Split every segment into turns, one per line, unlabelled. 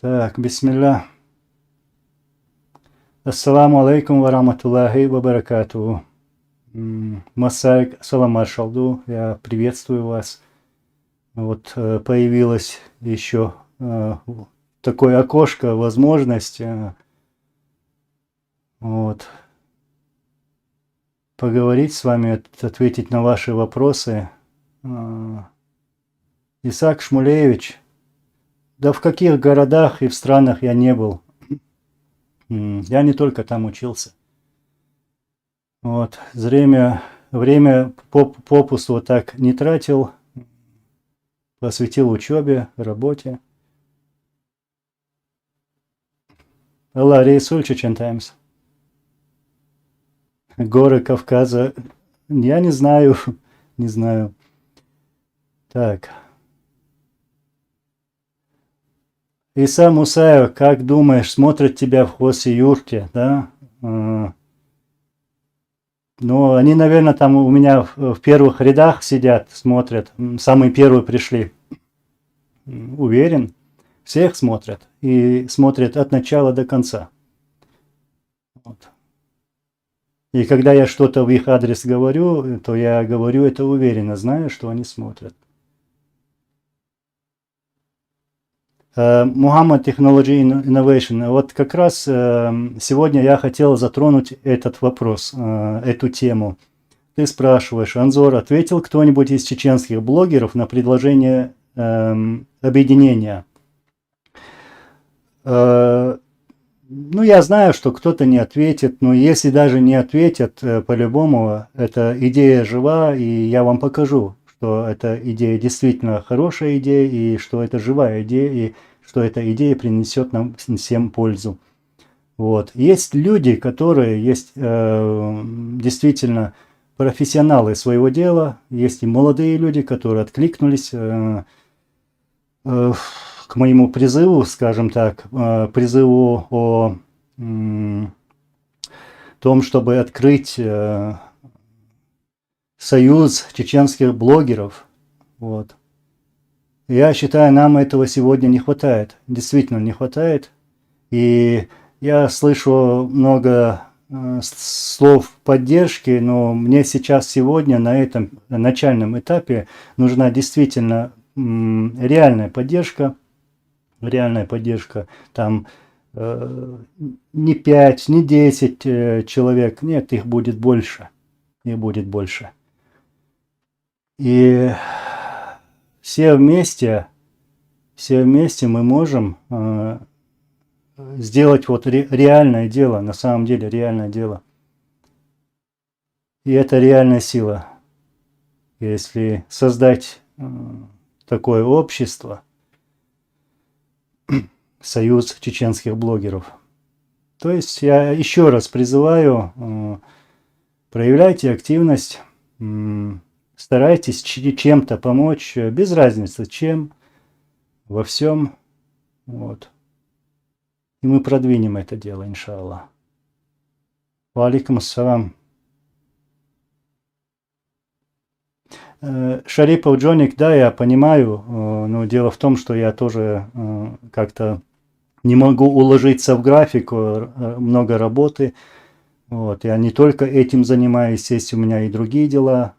Так, бисмилля. Ассаламу алейкум ва рахматуллахи ва баракатуху. Масай салам ар-шалду, я приветствую вас. Вот появилось еще такое окошко, возможность вот, поговорить с вами, ответить на ваши вопросы. Исаак Шмулевич, да в каких городах и в странах я не был. Я не только там учился. Вот, время попусту вот так не тратил, посвятил учебе, работе. Allah Рейсуль Чечентаймс. Горы Кавказа. Я не знаю. Не знаю. Так. Иса Мусаев, как думаешь, смотрят тебя в Хосе-Юрте, да? Ну, они, наверное, там у меня в первых рядах сидят, смотрят. Самые первые пришли. Уверен. Всех смотрят. И смотрят от начала до конца. Вот. И когда я что-то в их адрес говорю, то я говорю это уверенно, зная, что они смотрят. Muhammad Technology Innovation. Вот как раз сегодня я хотел затронуть этот вопрос, эту тему. Ты спрашиваешь, Анзор, ответил кто-нибудь из чеченских блогеров на предложение объединения? Ну, я знаю, что кто-то не ответит, но если даже не ответят, по-любому, эта идея жива, и я вам покажу, что эта идея действительно хорошая идея, и что это живая идея, и что эта идея принесет нам всем пользу. Вот. Есть люди, которые есть действительно профессионалы своего дела, есть и молодые люди, которые откликнулись к моему призыву, скажем так, призыву о том, чтобы открыть союз чеченских блогеров. Вот. Я считаю, нам этого сегодня не хватает. Действительно не хватает. И я слышу много слов поддержки, но мне сейчас сегодня на этом начальном этапе нужна действительно реальная поддержка. Реальная поддержка. Там не 5, не 10 человек. Нет, их будет больше. Их будет больше. И все вместе мы можем сделать вот реальное дело, на самом деле реальное дело. И это реальная сила. Если создать такое общество, союз чеченских блогеров. То есть я еще раз призываю, проявляйте активность, старайтесь чем-то помочь, без разницы чем, во всем. Вот. И мы продвинем это дело, иншаллах. Ва алейкум ассалам. Шарипов Джоник, да, я понимаю, но дело в том, что я тоже как-то не могу уложиться в график, много работы. Вот. Я не только этим занимаюсь, есть у меня и другие дела.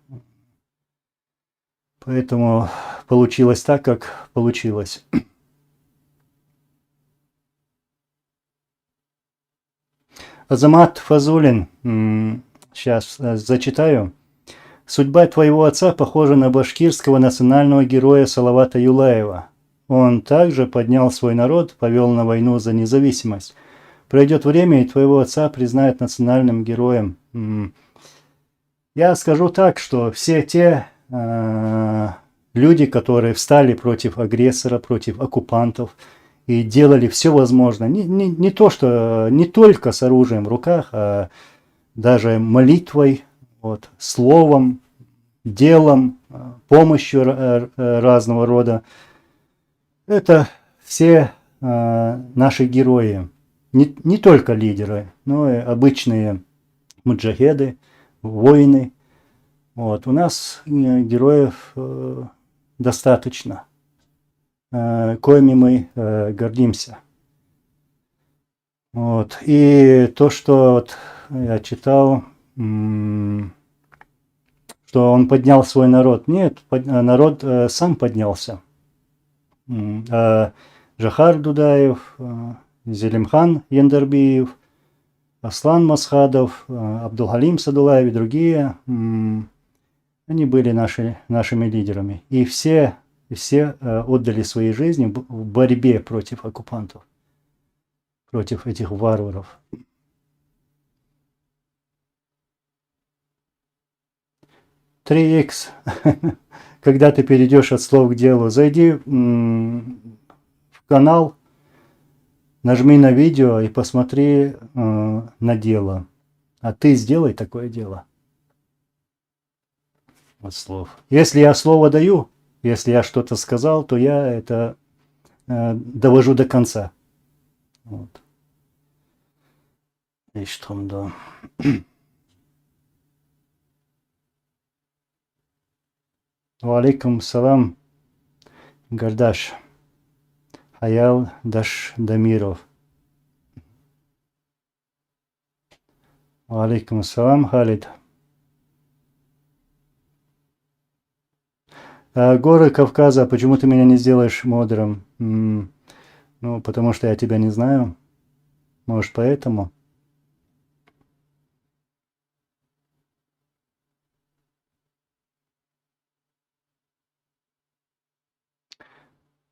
Поэтому получилось так, как получилось. Азамат Фазулин, сейчас зачитаю. Судьба твоего отца похожа на башкирского национального героя Салавата Юлаева. Он также поднял свой народ, повел на войну за независимость. Пройдет время, и твоего отца признают национальным героем. Я скажу так, что все те люди, которые встали против агрессора, против оккупантов и делали все возможное, не только с оружием в руках, а даже молитвой, вот, словом, делом, помощью разного рода. Это все наши герои, не только лидеры, но и обычные муджахеды, воины. Вот. У нас героев достаточно, коими мы гордимся. Вот. И то, что вот я читал, что он поднял свой народ. Нет, народ сам поднялся. Жахар Дудаев, Зелимхан Яндарбиев, Аслан Масхадов, Абдулгалим Садулаев и другие, они были нашими лидерами. И все отдали свои жизни в борьбе против оккупантов, против этих варваров. 3х. Когда ты перейдешь от слов к делу, зайди в канал, нажми на видео и посмотри на дело. А ты сделай такое дело. От слов. Если я слово даю, если я что-то сказал, то я это довожу до конца. Вот. И что да. Валейкум салам, Гардаш. Хаял Даш Дамиров. Валейкум салам, Халид. Горы Кавказа, почему ты меня не сделаешь модером? Ну, потому что я тебя не знаю. Может, поэтому?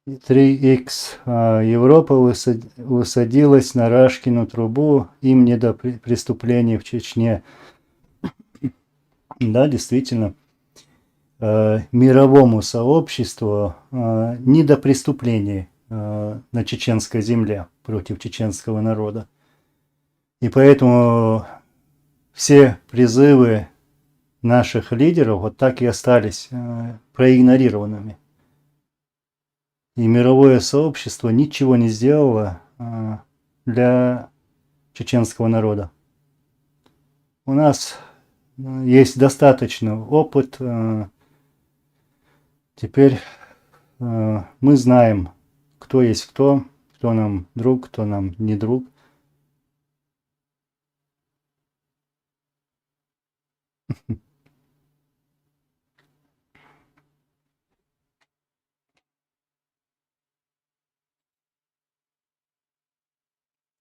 И 3х. Европа усадилась на Рашкину трубу, им не до преступлений в Чечне. Да, действительно. Мировому сообществу не до преступлений на чеченской земле против чеченского народа. И поэтому все призывы наших лидеров вот так и остались проигнорированными. И мировое сообщество ничего не сделало для чеченского народа. У нас есть достаточно опыт. Теперь мы знаем, кто есть кто нам друг, кто нам не друг.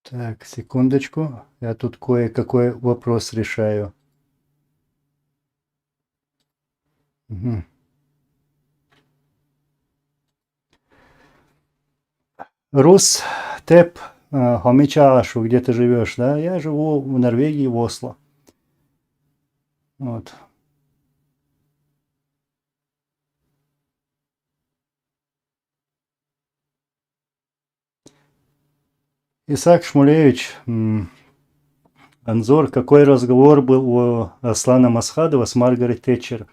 Так, секундочку. Я тут кое-какой вопрос решаю. Угу. Рус, Теп, Хомичаашу, где ты живешь, да? Я живу в Норвегии, в Осло. Вот. Исаак Шмулевич, Анзор, какой разговор был у Аслана Масхадова с Маргарет Тэтчер?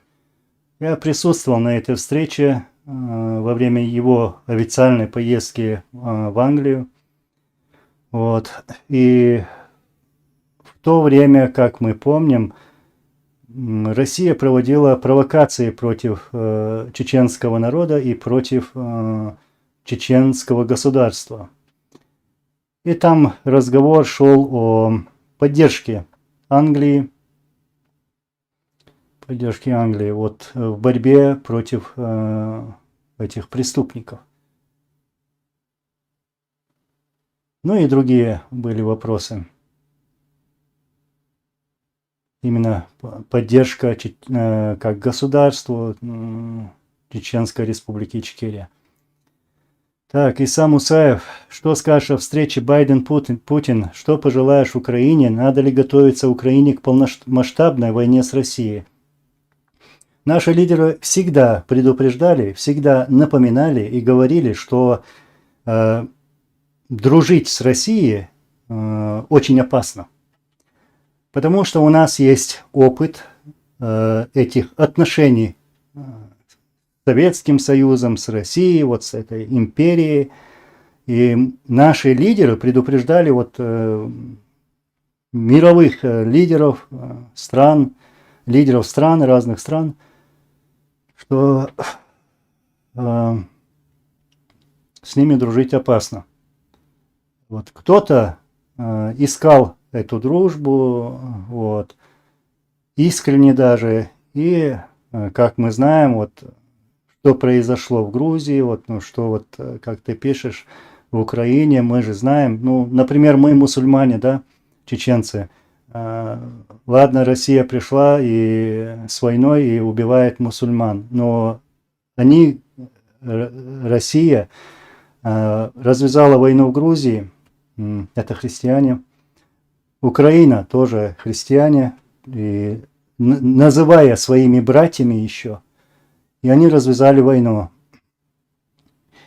Я присутствовал на этой встрече во время его официальной поездки в Англию. Вот. И в то время, как мы помним, Россия проводила провокации против чеченского народа и против чеченского государства. И там разговор шел о поддержке Англии, вот, в борьбе против этих преступников. Ну и другие были вопросы. Именно поддержка как государству Чеченской Республики Ичкерия. Так, Иса Мусаев, что скажешь о встрече Байден-Путин? Что пожелаешь Украине? Надо ли готовиться Украине к полномасштабной войне с Россией? Наши лидеры всегда предупреждали, всегда напоминали и говорили, что дружить с Россией очень опасно. Потому что у нас есть опыт этих отношений с Советским Союзом, с Россией, вот с этой империей. И наши лидеры предупреждали вот мировых лидеров стран, разных стран, что с ними дружить опасно. Вот кто-то искал эту дружбу, вот, искренне даже. И, как мы знаем, вот, что произошло в Грузии, вот, ну, что вот, как ты пишешь, в Украине, мы же знаем, ну, например, мы мусульмане, да, чеченцы. Ладно, Россия пришла и с войной и убивает мусульман, но они, Россия, развязала войну в Грузии, это христиане. Украина тоже христиане, и называя своими братьями еще, и они развязали войну.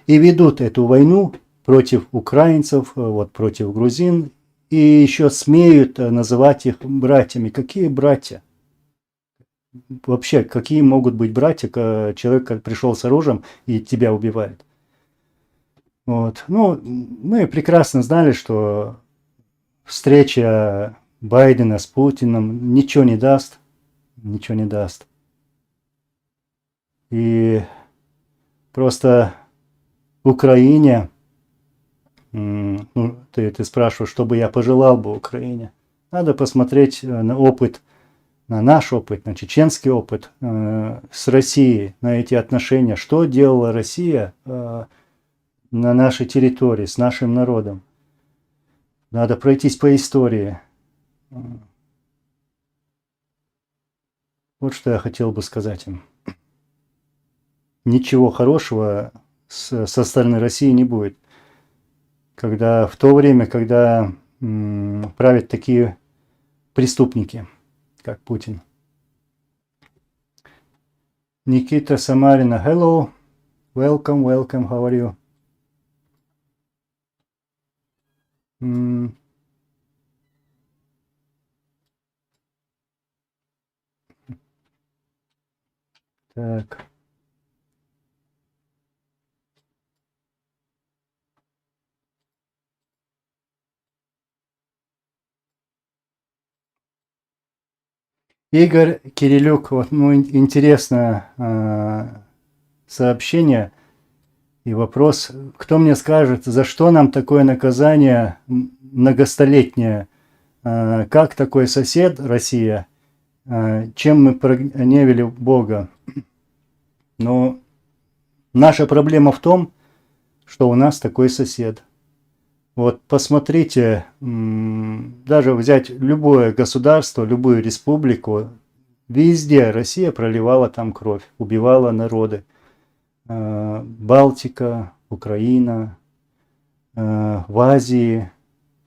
И ведут эту войну против украинцев, вот, против грузин, и еще смеют называть их братьями. Какие братья? Вообще, какие могут быть братья, человек пришел с оружием и тебя убивает? Вот. Ну, мы прекрасно знали, что встреча Байдена с Путиным ничего не даст. Ничего не даст. И просто Украине, ну, ты спрашиваешь, что бы я пожелал бы Украине. Надо посмотреть на опыт, на наш опыт, на чеченский опыт с Россией, на эти отношения. Что делала Россия на нашей территории, с нашим народом. Надо пройтись по истории. Вот что я хотел бы сказать им. Ничего хорошего со стороны России не будет. Когда в то время, когда правят такие преступники, как Путин. Никита Самарина, hello, welcome, welcome, how are you? Так. Игорь Кирилюк, вот, ну, интересное сообщение и вопрос. Кто мне скажет, за что нам такое наказание многостолетнее? Как такой сосед, Россия, чем мы прогневили Бога? Но наша проблема в том, что у нас такой сосед. Вот посмотрите, даже взять любое государство, любую республику, везде Россия проливала там кровь, убивала народы. Балтика, Украина, в Азии,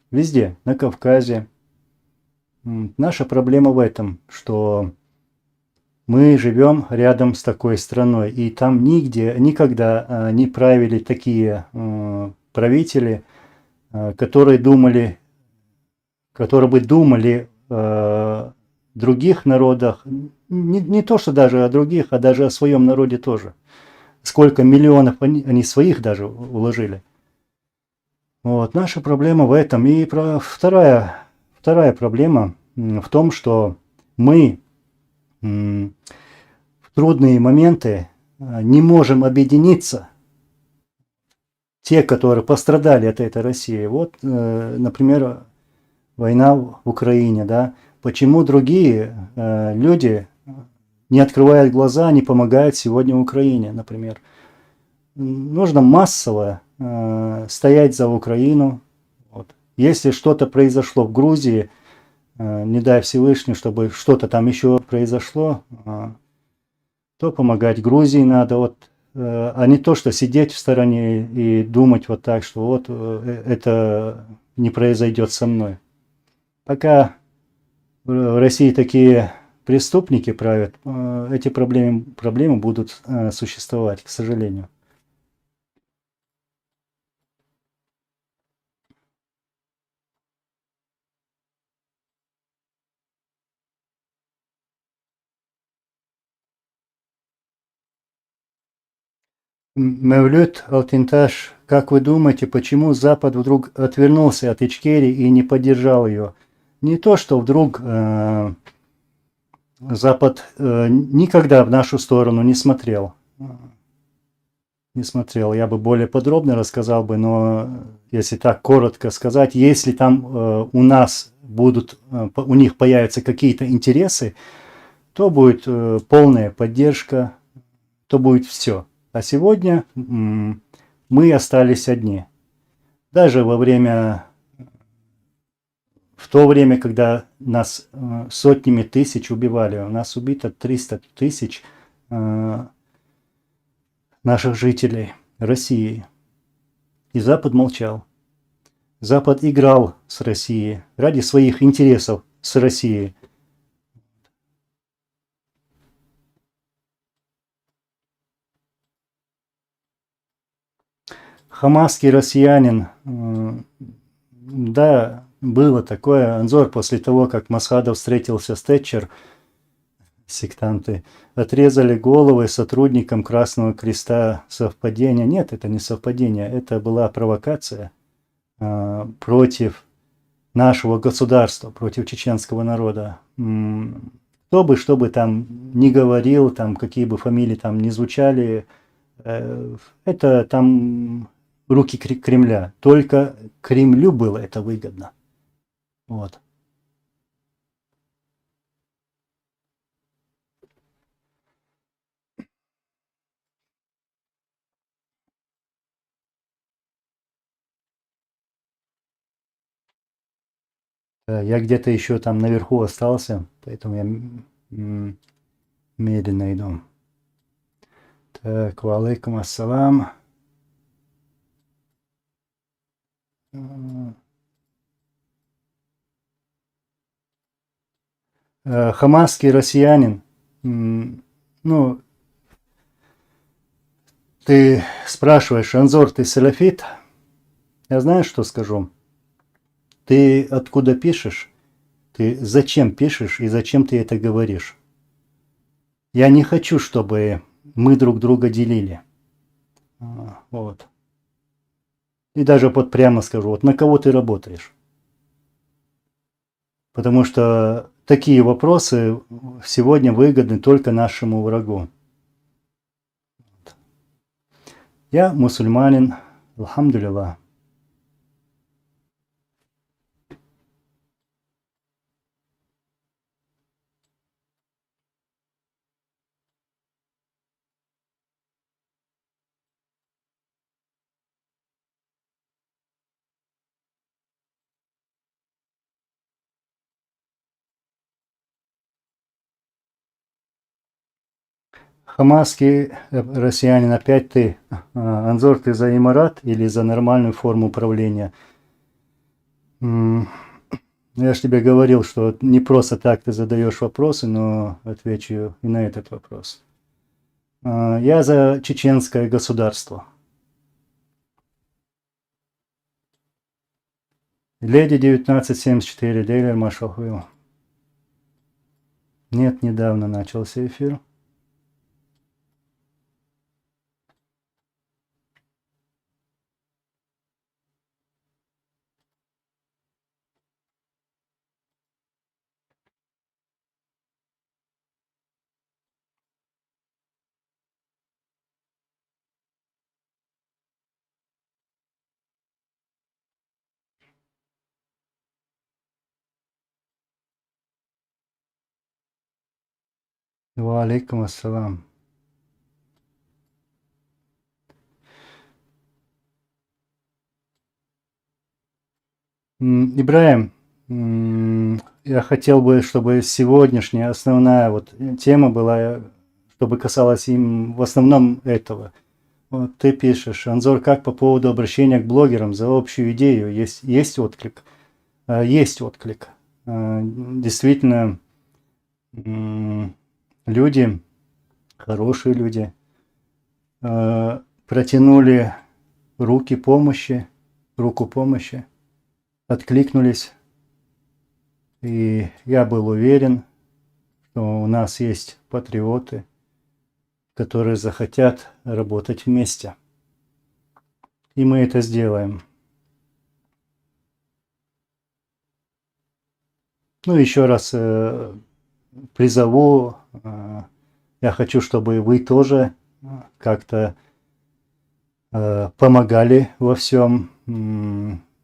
везде, на Кавказе. Наша проблема в этом, что мы живем рядом с такой страной, и там нигде, никогда не правили такие правители, которые бы думали о других народах, не то что даже о других, а даже о своем народе тоже. Сколько миллионов они своих даже уложили. Вот, наша проблема в этом. И вторая проблема в том, что мы в трудные моменты не можем объединиться. Те, которые пострадали от этой России. Вот, например, война в Украине, да. Почему другие люди не открывают глаза, не помогают сегодня Украине, например? Нужно массово стоять за Украину. Вот. Если что-то произошло в Грузии, не дай Всевышний, чтобы что-то там еще произошло, то помогать Грузии надо. Вот, а не то, что сидеть в стороне и думать вот так, что вот это не произойдет со мной. Пока в России такие преступники правят, эти проблемы будут существовать, к сожалению. Мевлют Алтинташ, как вы думаете, почему Запад вдруг отвернулся от Ичкерии и не поддержал ее? Не то, что вдруг Запад никогда в нашу сторону не смотрел. не смотрел. Я бы более подробно рассказал бы, но если так коротко сказать, если там у нас будут, у них появятся какие-то интересы, то будет полная поддержка, то будет все. А сегодня мы остались одни. Даже в то время, когда нас сотнями тысяч убивали, у нас убито 300 тысяч наших жителей России. И Запад молчал. Запад играл с Россией ради своих интересов с Россией. Хамасский россиянин, да, было такое. Анзор, после того, как Масхадов встретился с Тэтчер, сектанты отрезали головы сотрудникам Красного Креста. Совпадение? Нет, это не совпадение. Это была провокация против нашего государства, против чеченского народа. Кто бы, что бы там ни говорил, там, какие бы фамилии там ни звучали, это там руки Кремля. Только Кремлю было это выгодно. Вот. Я где-то еще там наверху остался, поэтому я медленно иду. Так, валейкум ассалам. Хамасский россиянин. Ну, ты спрашиваешь, Анзор, ты салафит? Я знаю, что скажу. Ты откуда пишешь? Ты зачем пишешь и зачем ты это говоришь? Я не хочу, чтобы мы друг друга делили. Вот. И даже вот прямо скажу, вот на кого ты работаешь? Потому что такие вопросы сегодня выгодны только нашему врагу. Я мусульманин, алхамдулилlah. Хамасский россиянин, опять ты. Анзор, ты за имарат или за нормальную форму управления? Я же тебе говорил, что не просто так ты задаешь вопросы, но отвечу и на этот вопрос. Я за чеченское государство. Леди 1974, Дейлер Машалхуил. Нет, недавно начался эфир. Ва алейкум ассалам. Ибраим, я хотел бы, чтобы сегодняшняя основная вот тема была, чтобы касалась им в основном этого. Вот ты пишешь, Анзор, как по поводу обращения к блогерам за общую идею? Есть отклик? Есть отклик. Действительно, люди, хорошие люди, протянули руку помощи, откликнулись. И я был уверен, что у нас есть патриоты, которые захотят работать вместе. И мы это сделаем. Ну, еще раз призову, я хочу, чтобы вы тоже как-то помогали во всем,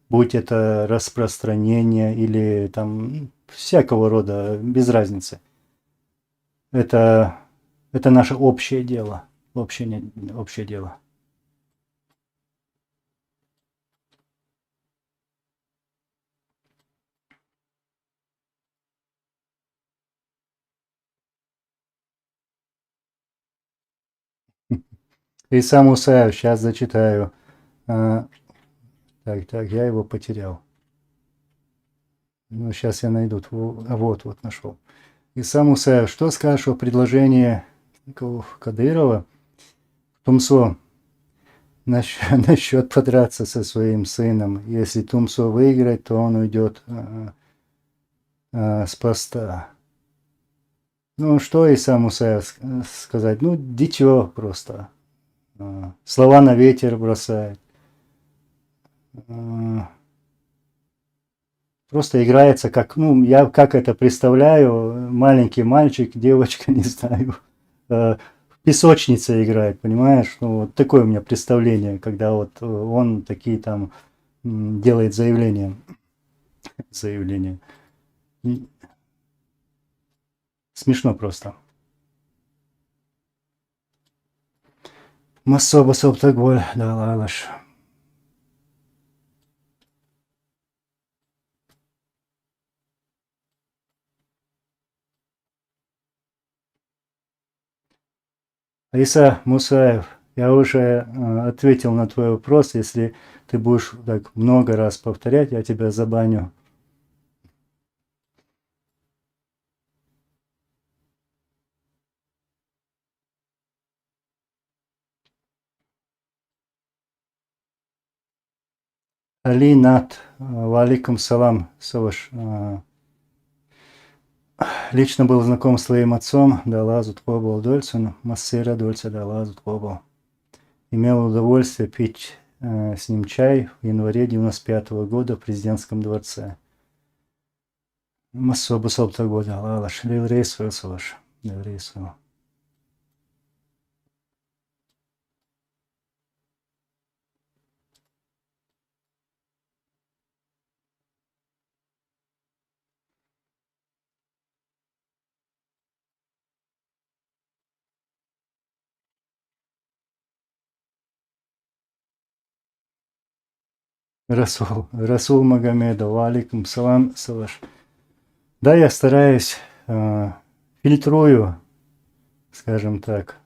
будь это распространение или там всякого рода, без разницы. Это, это наше общее дело. Общее дело. Иса Мусаев, сейчас зачитаю. Так, я его потерял. Ну, сейчас я найду. Вот, нашел. Иса Мусаев, что скажешь о предложении Кадырова Тумсо насчет подраться со своим сыном? Если Тумсо выиграет, то он уйдет с поста. Ну, что Иса Мусаев сказать? Ну, дитё просто. Слова на ветер бросает. Просто играется как, ну, я как это представляю, маленький мальчик, девочка, не знаю, в песочнице играет, понимаешь? Ну, вот такое у меня представление, когда вот он такие там делает заявления. Заявления. Смешно просто. Массо басоп так боль, да, лалаш. Иса Мусаев, я уже ответил на твой вопрос. Если ты будешь так много раз повторять, я тебя забаню. Али Нат, валикум салам, Саваш. Лично был знаком с твоим отцом, да лазут побыл Дольсон, массира Дольца, да лазут побыл. Имел удовольствие пить с ним чай в январе 95-го года в президентском дворце. Массо басоп так года, лалаш, леврей свой, Саваш, леврей свой. Расул Магомедов, алейкум салам, Саваш. Да, я стараюсь, фильтрую, скажем так.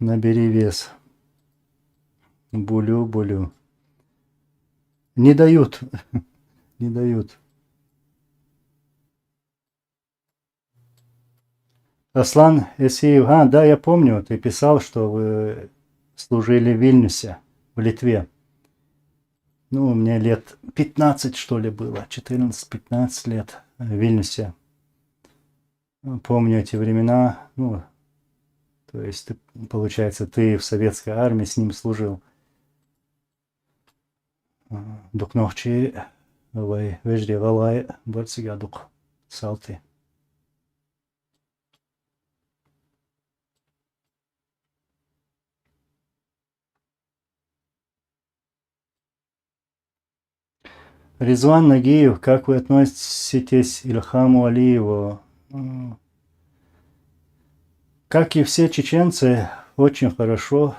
Набери вес. Булю. Не дают, не дают. Аслан Эсеев, да, я помню, ты писал, что вы служили в Вильнюсе, в Литве. Ну, у меня лет 15, что ли, было, 14-15 лет в Вильнюсе. Помню эти времена, ну, то есть, получается, ты в советской армии с ним служил. Дукновчи, вежде валай, борцигадук, салты. Резван Нагиев, как вы относитесь к Ильхаму Алиеву? Как и все чеченцы, очень хорошо.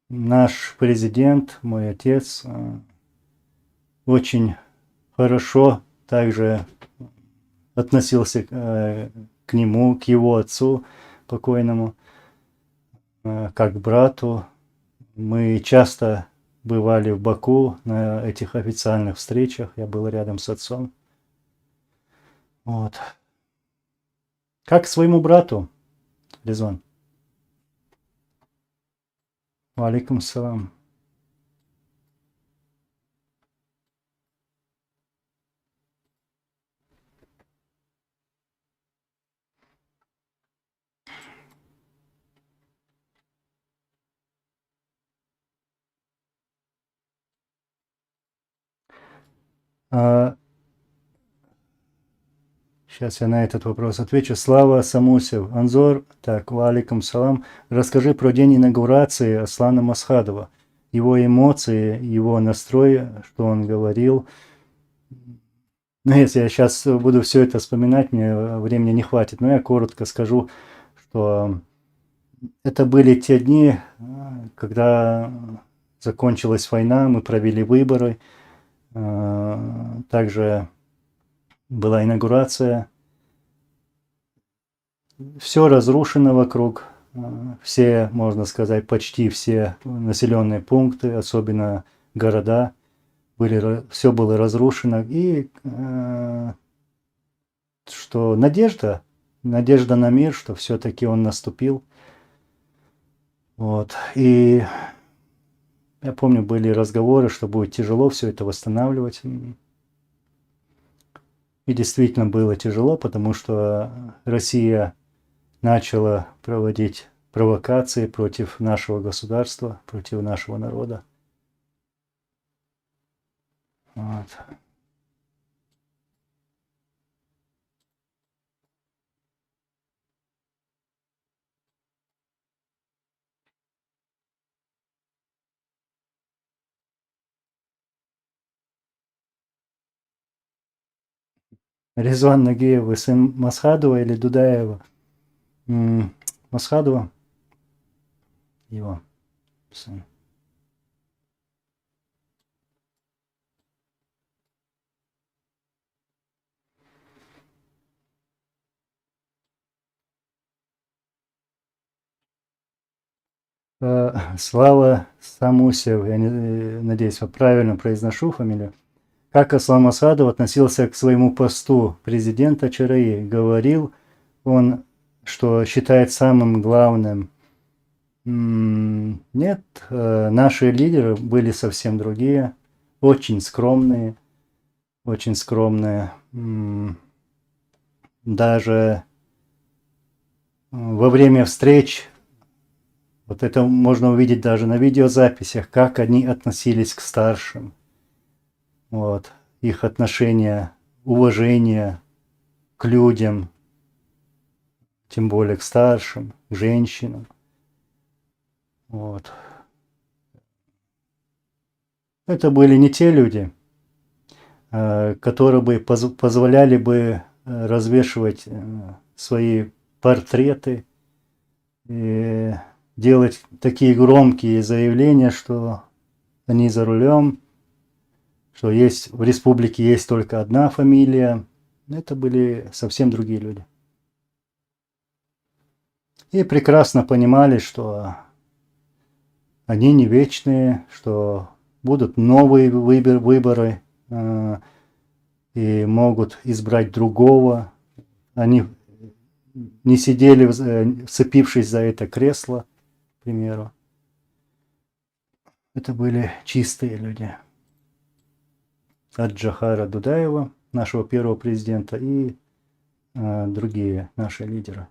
Наш президент, мой отец, очень хорошо также относился к нему, к его отцу покойному, как к брату. Мы часто бывали в Баку на этих официальных встречах. Я был рядом с отцом. Вот. Как к своему брату, Резван. Валикум салам. Сейчас я на этот вопрос отвечу. Слава Самусев. Анзор, так, валикум салам. Расскажи про день инаугурации Аслана Масхадова. Его эмоции, его настрой, что он говорил. Ну, если я сейчас буду все это вспоминать, мне времени не хватит. Но я коротко скажу, что это были те дни, когда закончилась война, мы провели выборы. Также была инаугурация. Все разрушено вокруг. Все, можно сказать, почти все населенные пункты, особенно города, все было разрушено. И что надежда на мир, что все-таки он наступил. Вот. И я помню, были разговоры, что будет тяжело все это восстанавливать. И действительно было тяжело, потому что Россия начала проводить провокации против нашего государства, против нашего народа. Вот. Резван Нагиев, вы сын Масхадова или Дудаева? Масхадова, его сын. Слава Самусев, я надеюсь, я правильно произношу фамилию. Как Аслан Масхадов относился к своему посту президента ЧРИ? Говорил он, что считает самым главным. Нет, наши лидеры были совсем другие, очень скромные, очень скромные. Даже во время встреч, вот это можно увидеть даже на видеозаписях, как они относились к старшим. Вот, их отношение, уважение к людям, тем более к старшим, к женщинам. Вот. Это были не те люди, которые бы позволяли бы развешивать свои портреты и делать такие громкие заявления, что они за рулем, что есть в республике есть только одна фамилия. Это были совсем другие люди. И прекрасно понимали, что они не вечные, что будут новые выборы и могут избрать другого. Они не сидели, вцепившись за это кресло, к примеру. Это были чистые люди. От Джохара Дудаева, нашего первого президента, и другие наши лидеры.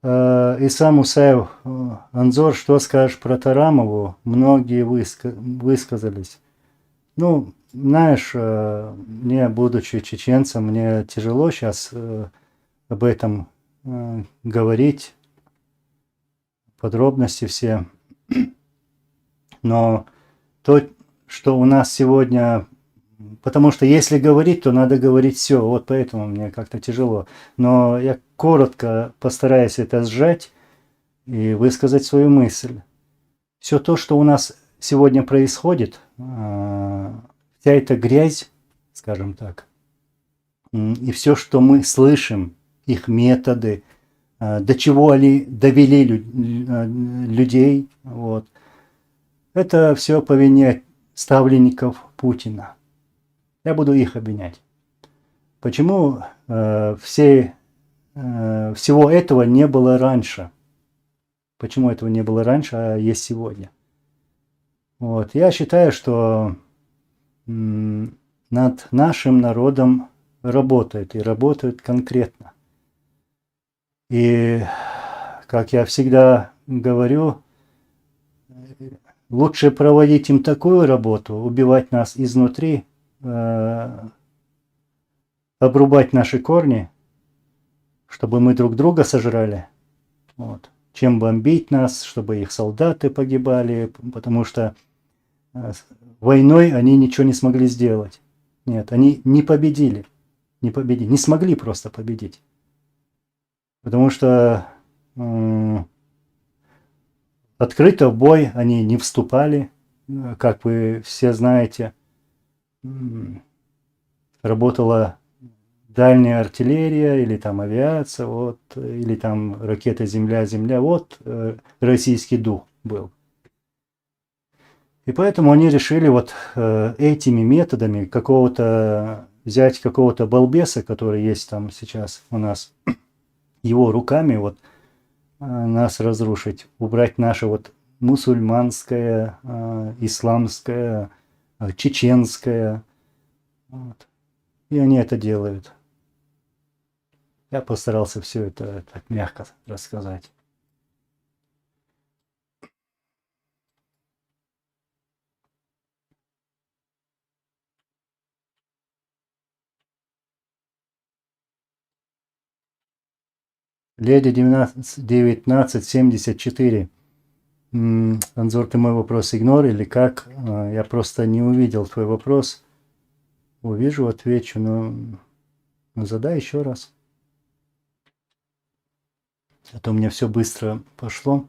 Исам Усаев, Анзор, что скажешь про Тарамову? Многие высказались. Ну, знаешь, мне, будучи чеченцем, мне тяжело сейчас об этом говорить, подробности все. Но то, что у нас сегодня... Потому что если говорить, то надо говорить все. Вот поэтому мне как-то тяжело. Но я коротко постараюсь это сжать и высказать свою мысль. Все то, что у нас сегодня происходит, вся эта грязь, скажем так, и все, что мы слышим, их методы, до чего они довели людей, вот, это все по вине ставленников Путина. Я буду их обвинять. Почему всего этого не было раньше? Почему этого не было раньше, а есть сегодня? Вот. Я считаю, что над нашим народом работают, и работают конкретно. И как я всегда говорю, лучше проводить им такую работу, убивать нас изнутри, обрубать наши корни, чтобы мы друг друга сожрали, вот, чем бомбить нас, чтобы их солдаты погибали, потому что войной они ничего не смогли сделать. Нет, они не победили, не смогли просто победить. Потому что открыто в бой они не вступали, как вы все знаете. Работала дальняя артиллерия или там авиация, вот, или там ракеты Земля-Земля, вот российский дух был. И поэтому они решили вот этими методами взять какого-то балбеса, который есть там сейчас у нас, его руками вот нас разрушить, убрать наше вот мусульманское, исламское, чеченское. Вот. И они это делают. Я постарался все это так мягко рассказать. Леди 1974. Анзор, ты мой вопрос игнор или как? Я просто не увидел твой вопрос. Увижу, отвечу, но задай еще раз. А то у меня все быстро пошло.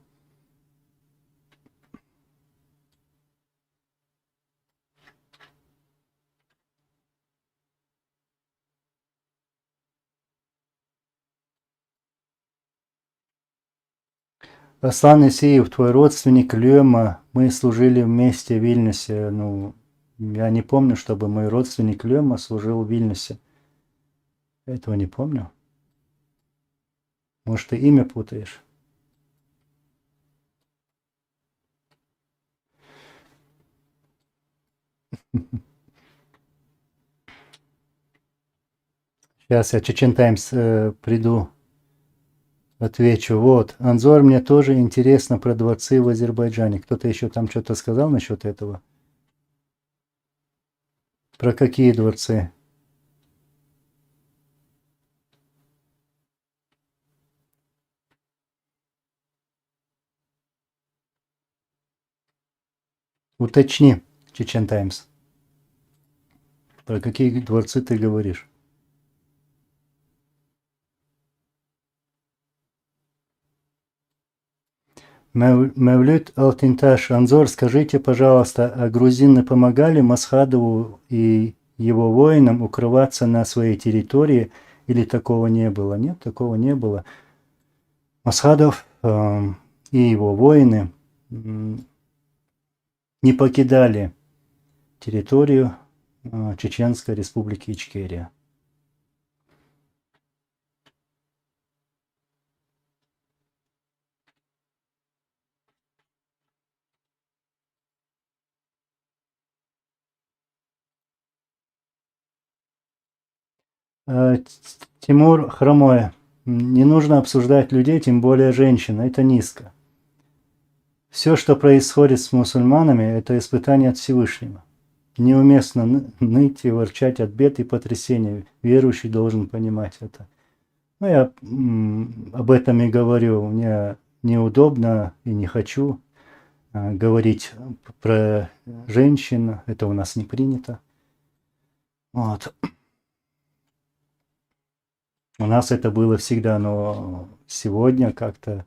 Аслан Исеев, твой родственник Лема, мы служили вместе в Вильнюсе. Ну, я не помню, чтобы мой родственник Лема служил в Вильнюсе. Я этого не помню. Может, ты имя путаешь? Сейчас я Чечен Таймс приду, отвечу. Вот, Анзор, мне тоже интересно про дворцы в Азербайджане. Кто-то еще там что-то сказал насчет этого? Про какие дворцы? Уточни, Чечен Таймс. Про какие дворцы ты говоришь? Мевлюд Алтинташ, Анзор, скажите, пожалуйста, а грузины помогали Масхадову и его воинам укрываться на своей территории, или такого не было? Нет, такого не было. Масхадов и его воины не покидали территорию Чеченской Республики Ичкерия. Тимур Хромое. Не нужно обсуждать людей, тем более женщин. Это низко. Все, что происходит с мусульманами, это испытание от Всевышнего. Неуместно ныть и ворчать от бед и потрясений. Верующий должен понимать это. Ну, я об этом и говорю. Мне неудобно и не хочу говорить про женщин. Это у нас не принято. Вот. У нас это было всегда, но сегодня как-то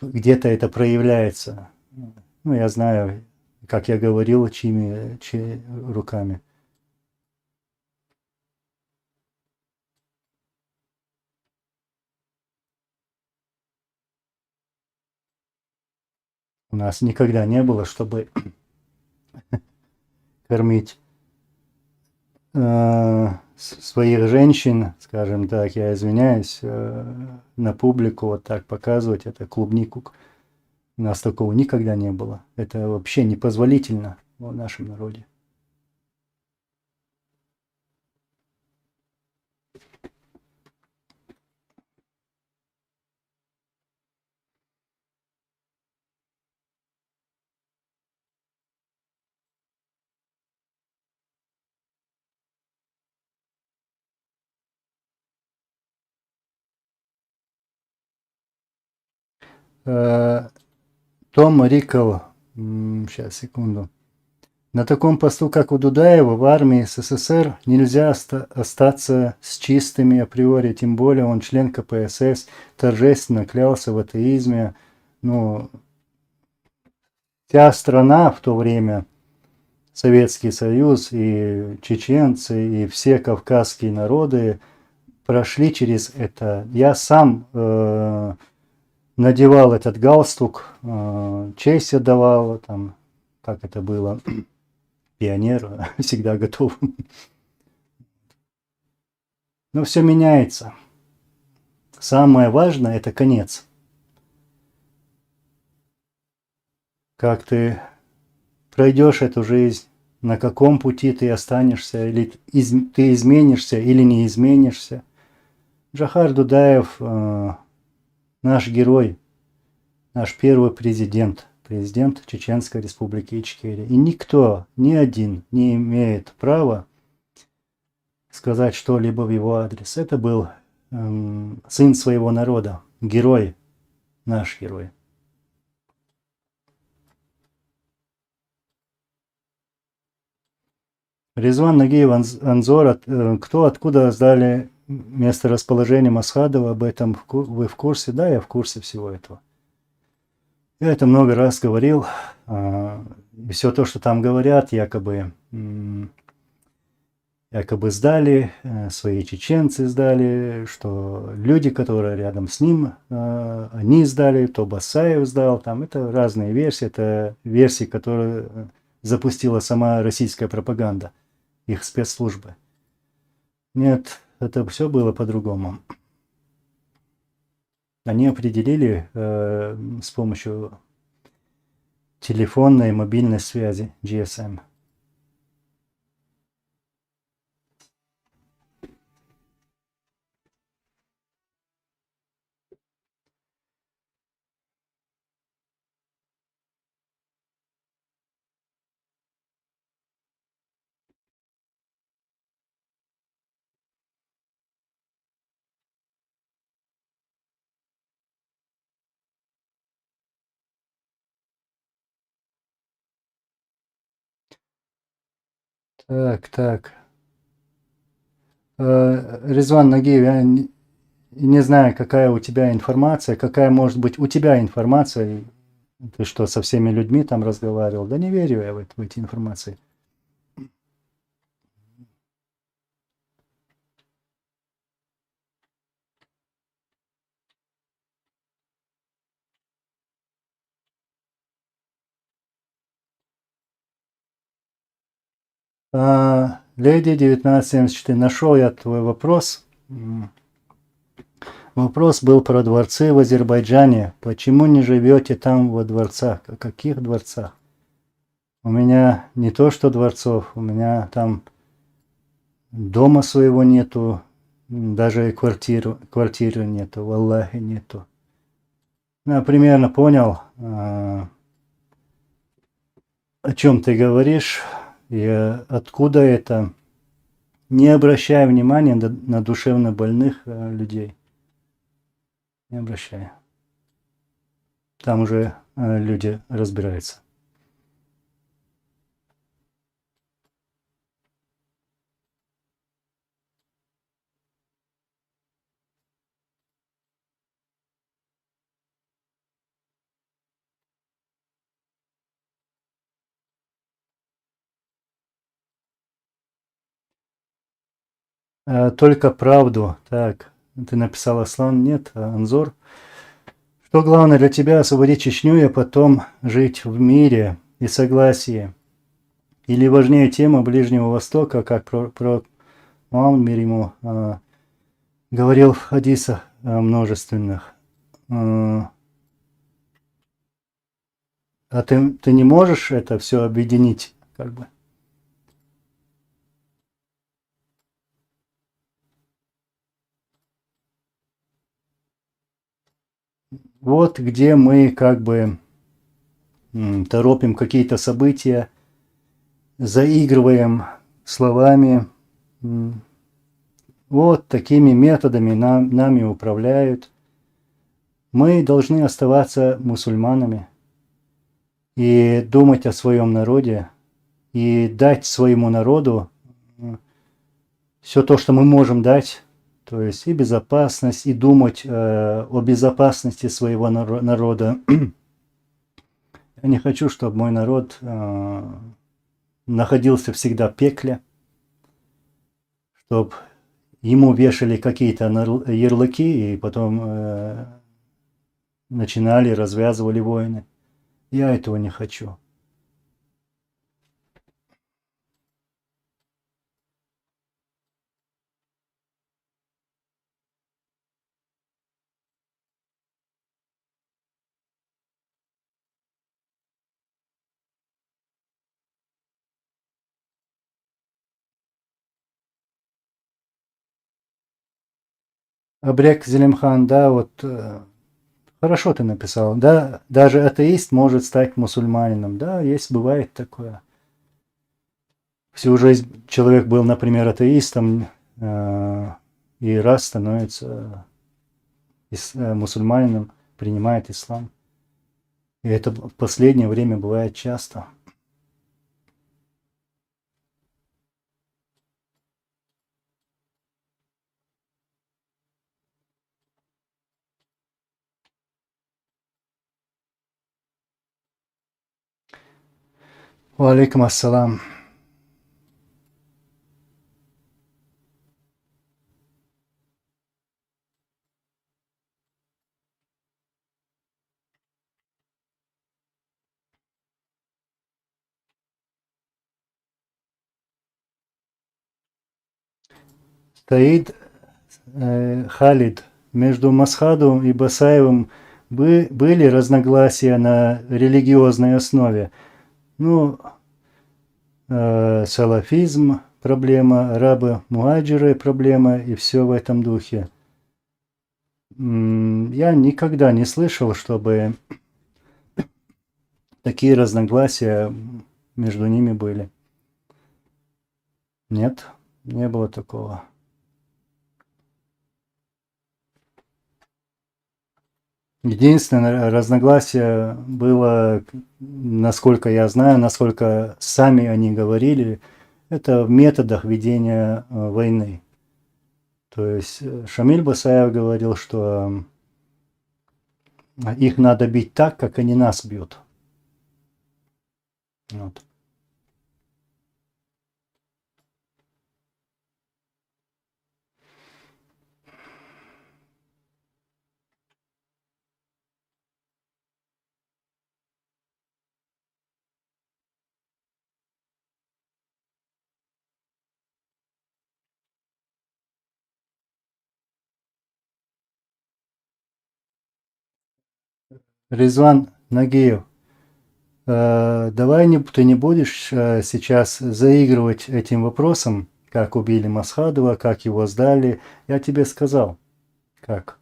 где-то это проявляется. Ну, я знаю, как я говорил, чьими руками. У нас никогда не было, чтобы кормить своих женщин, скажем так, я извиняюсь, на публику вот так показывать, это клубнику. У нас такого никогда не было. Это вообще непозволительно в нашем народе. Том Рикл, сейчас, секунду. На таком посту, как у Дудаева, в армии СССР нельзя остаться с чистыми априори, тем более он член КПСС, торжественно клялся в атеизме. Ну, вся страна в то время, Советский Союз и чеченцы, и все кавказские народы прошли через это. Я сам надевал этот галстук, честь отдавал, там, как это было, пионер, всегда готов. Но все меняется. Самое важное – это конец. Как ты пройдешь эту жизнь, на каком пути ты останешься, или ты изменишься, или не изменишься. Джохар Дудаев наш герой, наш первый президент Чеченской Республики Ичкерия. И никто, ни один не имеет права сказать что-либо в его адрес. Это был сын своего народа, герой, наш герой. Резван Нагиев Анзор, кто откуда сдали месторасположение Масхадова, об этом вы в курсе? Да, я в курсе всего этого. Я это много раз говорил. И все то, что там говорят, якобы сдали, свои чеченцы сдали, что люди, которые рядом с ним, они сдали, то Басаев сдал. Там это разные версии. Это версии, которые запустила сама российская пропаганда, их спецслужбы. Нет, это все было по-другому. Они определили с помощью телефонной и мобильной связи GSM. Так. Резван Нагиев, я не знаю, какая у тебя информация, какая может быть у тебя информация. Ты что, со всеми людьми там разговаривал? Да не верю я в эти информации. Леди 1974, нашел я твой вопрос. Вопрос был про дворцы в Азербайджане. Почему не живете там во дворцах? О каких дворцах? У меня не то что дворцов, у меня там дома своего нету, даже квартиры нету, валлахи нету. Я примерно понял, о чем ты говоришь и откуда это. Не обращай внимания на душевно больных людей. Не обращай. Там уже люди разбираются. Только правду. Так, ты написал Аслан, нет, Анзор. Что главное для тебя освободить Чечню и потом жить в мире и согласии? Или важнее тема Ближнего Востока, как про Муаммар ему говорил в хадисах множественных. А ты не можешь это все объединить, как бы? Вот где мы как бы торопим какие-то события, заигрываем словами. Вот такими методами нами управляют. Мы должны оставаться мусульманами и думать о своем народе, и дать своему народу все то, что мы можем дать, то есть и безопасность, и думать о безопасности своего народа. Я не хочу, чтобы мой народ находился всегда в пекле, чтобы ему вешали какие-то ярлыки и потом начинали, развязывали войны. Я этого не хочу. Абрек Зелимхан, да, вот хорошо ты написал. Да, даже атеист может стать мусульманином. Да, есть, бывает такое. Всю жизнь человек был, например, атеистом, и раз становится мусульманином, принимает ислам. И это в последнее время бывает часто. Валейкум ассалам. Стоит Халид. Между Масхадом и Басаевым были разногласия на религиозной основе. Ну, салафизм – проблема, арабы-муаджиры – проблема, и все в этом духе. Я никогда не слышал, чтобы такие разногласия между ними были. Нет, не было такого. Единственное разногласие было, насколько я знаю, насколько сами они говорили, это в методах ведения войны. То есть Шамиль Басаев говорил, что их надо бить так, как они нас бьют. Вот. Резван Нагиев, давай ты не будешь сейчас заигрывать этим вопросом, как убили Масхадова, как его сдали. Я тебе сказал, как.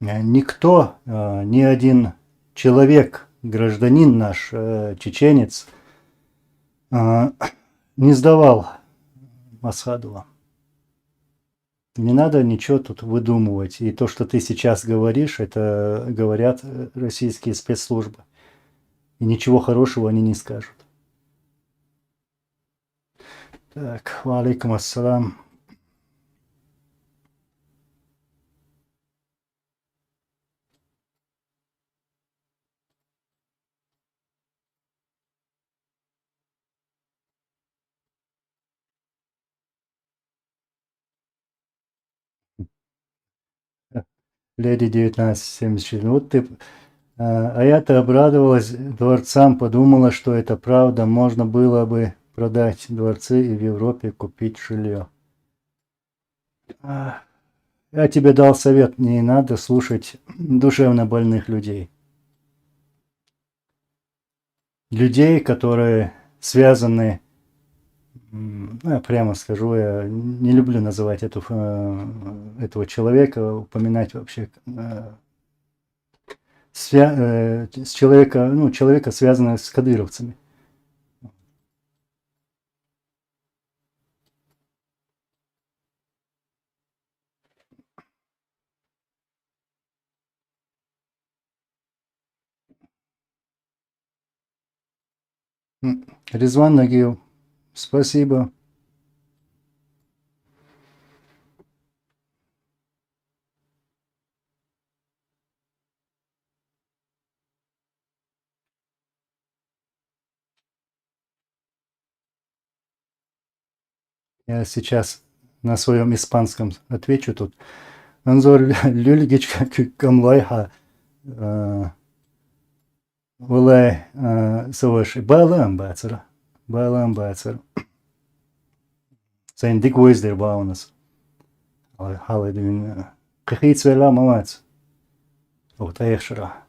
Никто, ни один человек, гражданин наш, чеченец, не сдавал Масхадова. Не надо ничего тут выдумывать. И то, что ты сейчас говоришь, это говорят российские спецслужбы. И ничего хорошего они не скажут. Так, валейкум ассалам. Леди 1974. Вот ты... А я-то обрадовалась дворцам, подумала, что это правда. Можно было бы продать дворцы и в Европе купить жилье. Я тебе дал совет, не надо слушать душевно больных людей. Людей, которые связаны, ну, я прямо скажу, я не люблю называть этого человека, упоминать вообще с человека, ну, человека, связанного с кадыровцами. Резван Нагил, спасибо. Я сейчас на своем испанском отвечу тут. Анзор Люльгич Камлайха Улай Саваши Балам Бацер. Балам Бацер. Zijn dikwijls er baunus. Alle doen. Gegiet wel maat. Ook tegenschra.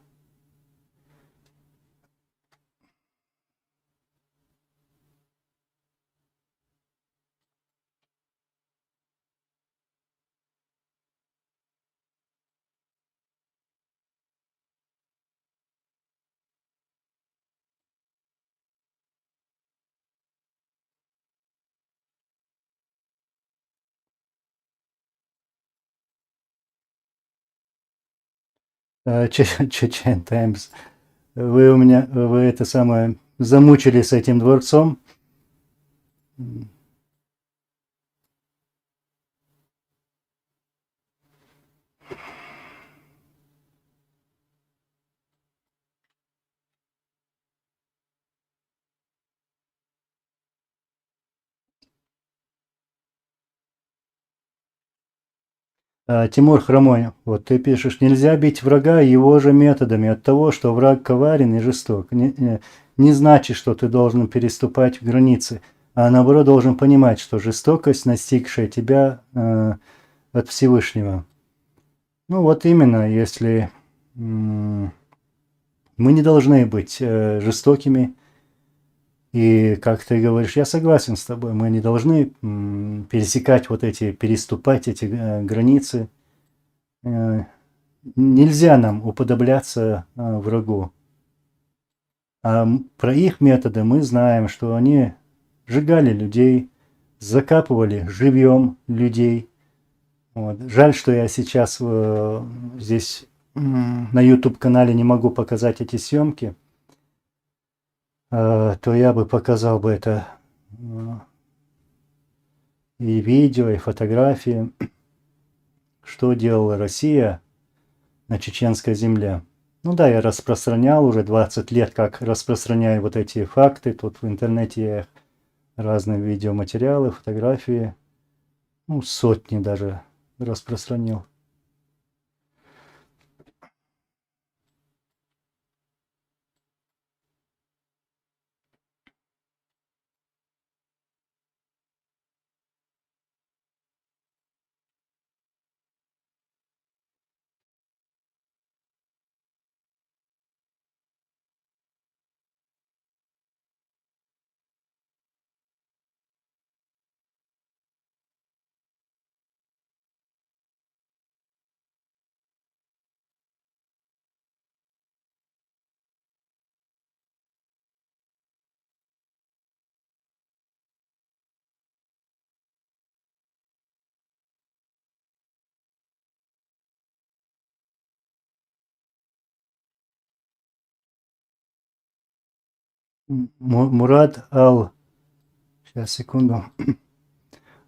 Чечен Таймс. Вы это самое, замучили с этим дворцом. Тимур Хромой, вот ты пишешь, нельзя бить врага его же методами. От того, что враг коварен и жесток, не значит, что ты должен переступать границы, а наоборот должен понимать, что жестокость, настигшая тебя от Всевышнего. Ну вот именно, если мы не должны быть жестокими, и, как ты говоришь, я согласен с тобой, мы не должны пересекать вот эти, переступать эти границы. Нельзя нам уподобляться врагу. А про их методы мы знаем, что они сжигали людей, закапывали живьем людей. Вот. Жаль, что я сейчас здесь на YouTube-канале не могу показать эти съемки. То я бы показал бы это и видео, и фотографии, что делала Россия на чеченской земле. Ну да, я распространял уже 20 лет, как распространяю вот эти факты. Тут в интернете я разные видеоматериалы, фотографии, ну сотни даже распространил. Мурад Ал. Сейчас, секунду.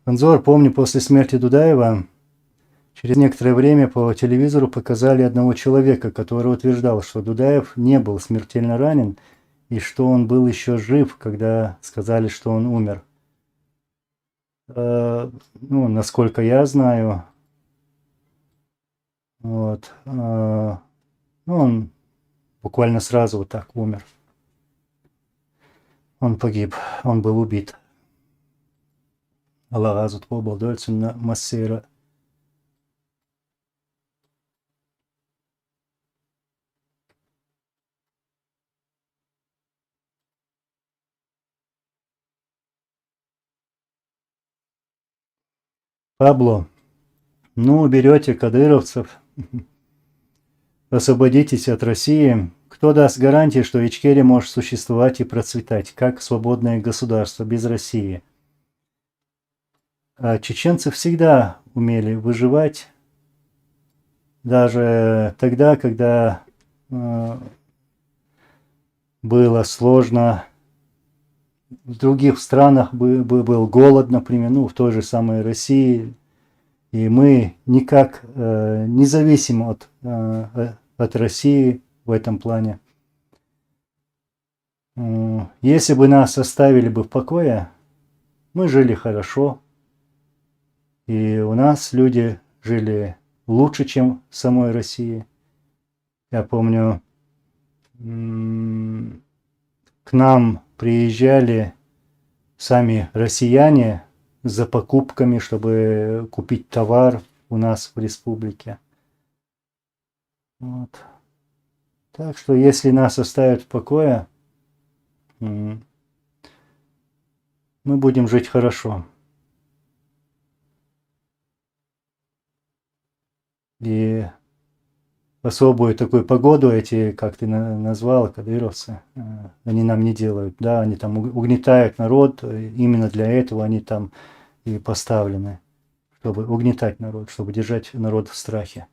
Анзор, помню, после смерти Дудаева через некоторое время по телевизору показали одного человека, который утверждал, что Дудаев не был смертельно ранен и что он был еще жив, когда сказали, что он умер. Ну, насколько я знаю, вот, ну, он буквально сразу вот так умер. Он погиб, он был убит. Allah razı olsun, bol dölsün masira. Пабло, ну, берете кадыровцев, освободитесь от России. Кто даст гарантии, что Ичкерия может существовать и процветать, как свободное государство без России? А чеченцы всегда умели выживать, даже тогда, когда было сложно в других странах был голод, например, ну, в той же самой России. И мы никак не зависим от России в этом плане. Если бы нас оставили бы в покое, мы жили хорошо. И у нас люди жили лучше, чем в самой России. Я помню, к нам приезжали сами россияне за покупками, чтобы купить товар у нас в республике. Вот. Так что если нас оставят в покое, мы будем жить хорошо. И особую такую погоду эти, как ты назвал, кадыровцы, они нам не делают. Да, они там угнетают народ, именно для этого они там и поставлены, чтобы угнетать народ, чтобы держать народ в страхе.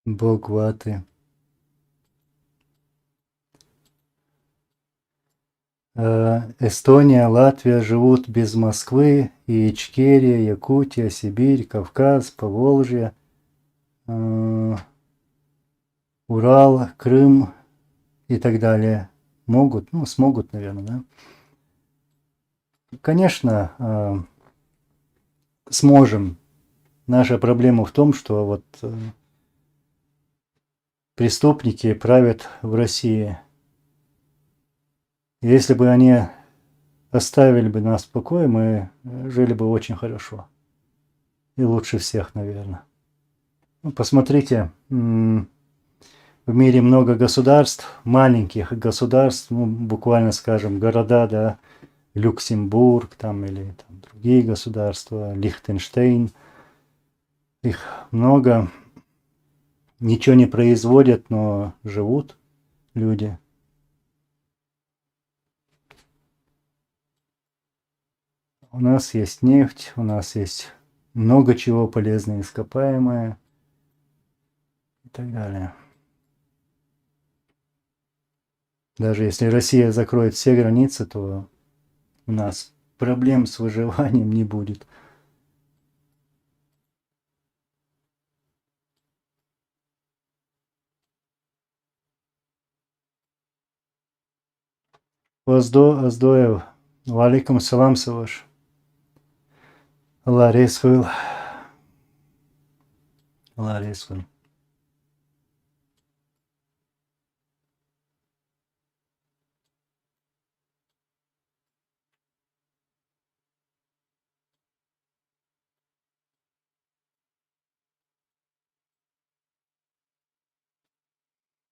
Богваты. Эстония, Латвия живут без Москвы, и Ичкерия, Якутия, Сибирь, Кавказ, Поволжье, Урал, Крым и так далее. Могут, ну, смогут, наверное, да? Конечно, сможем. Наша проблема в том, что вот преступники правят в России. Если бы они оставили бы нас в покое, мы жили бы очень хорошо. И лучше всех, наверное. Ну, посмотрите, в мире много государств, маленьких государств, ну, буквально, скажем, города, да, Люксембург там или там, другие государства, Лихтенштейн. Их много. Ничего не производят, но живут люди. У нас есть нефть, у нас есть много чего полезное, ископаемое и так далее. Даже если Россия закроет все границы, то у нас проблем с выживанием не будет. Оздоев. Валикум салам, Саваш. Allah resvil. Allah resvil.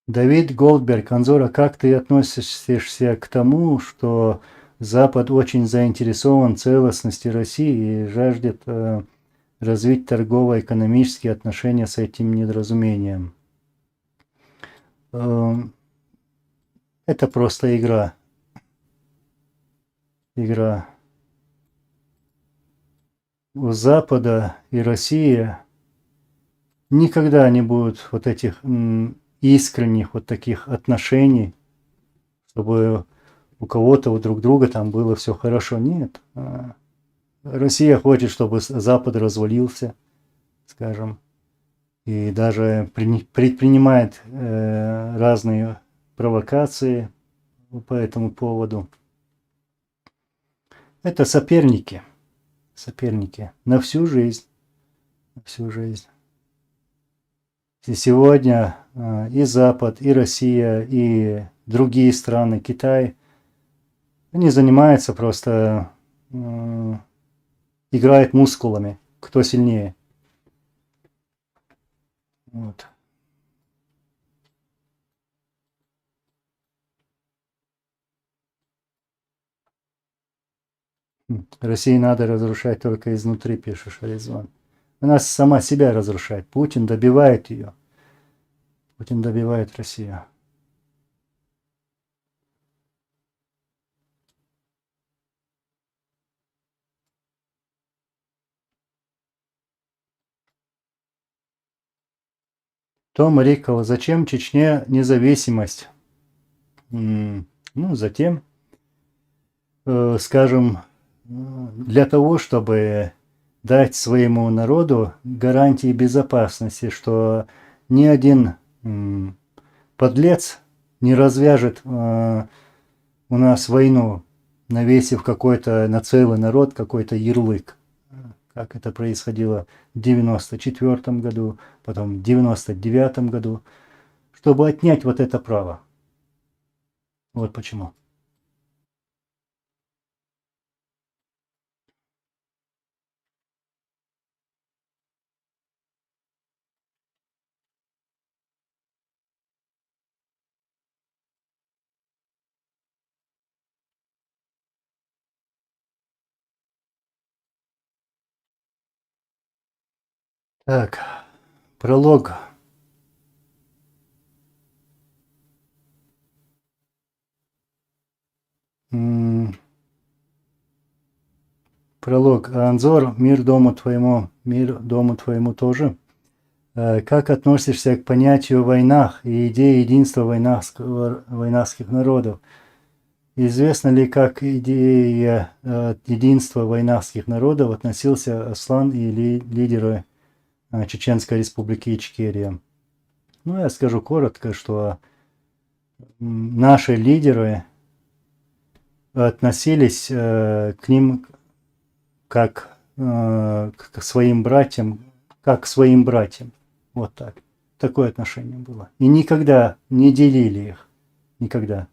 Давид Голдберг, Анзора, как ты относишься к тому, что Запад очень заинтересован в целостности России и жаждет развить торгово-экономические отношения с этим недоразумением? Это просто игра. Игра. У Запада и России никогда не будет вот этих искренних вот таких отношений, чтобы у кого-то, у друг друга там было все хорошо. Нет. Россия хочет, чтобы Запад развалился, скажем, и даже предпринимает разные провокации по этому поводу. Это соперники на всю жизнь. На всю жизнь. И сегодня и Запад, и Россия, и другие страны, Китай, они занимаются просто, играют мускулами, кто сильнее. Вот. России надо разрушать только изнутри, пишет Шаризон. Она сама себя разрушает. Путин добивает ее. Путин добивает Россию. Том Рикова, зачем Чечне независимость? Ну, затем, скажем, для того, чтобы дать своему народу гарантии безопасности, что ни один подлец не развяжет у нас войну, навесив какой-то на целый народ какой-то ярлык, как это происходило в 1994 году, потом в 1999 году, чтобы отнять вот это право. Вот почему. Так, пролог. Пролог. Анзор, мир дому твоему тоже. Как относишься к понятию войнах и идее единства войнахских народов? Известно ли, как идея единства войнахских народов относился Аслан и лидеры Чеченской республики Ичкерия? Ну, я скажу коротко, что наши лидеры относились к ним как к своим братьям, как к своим братьям. Вот так. Такое отношение было. И никогда не делили их. Никогда.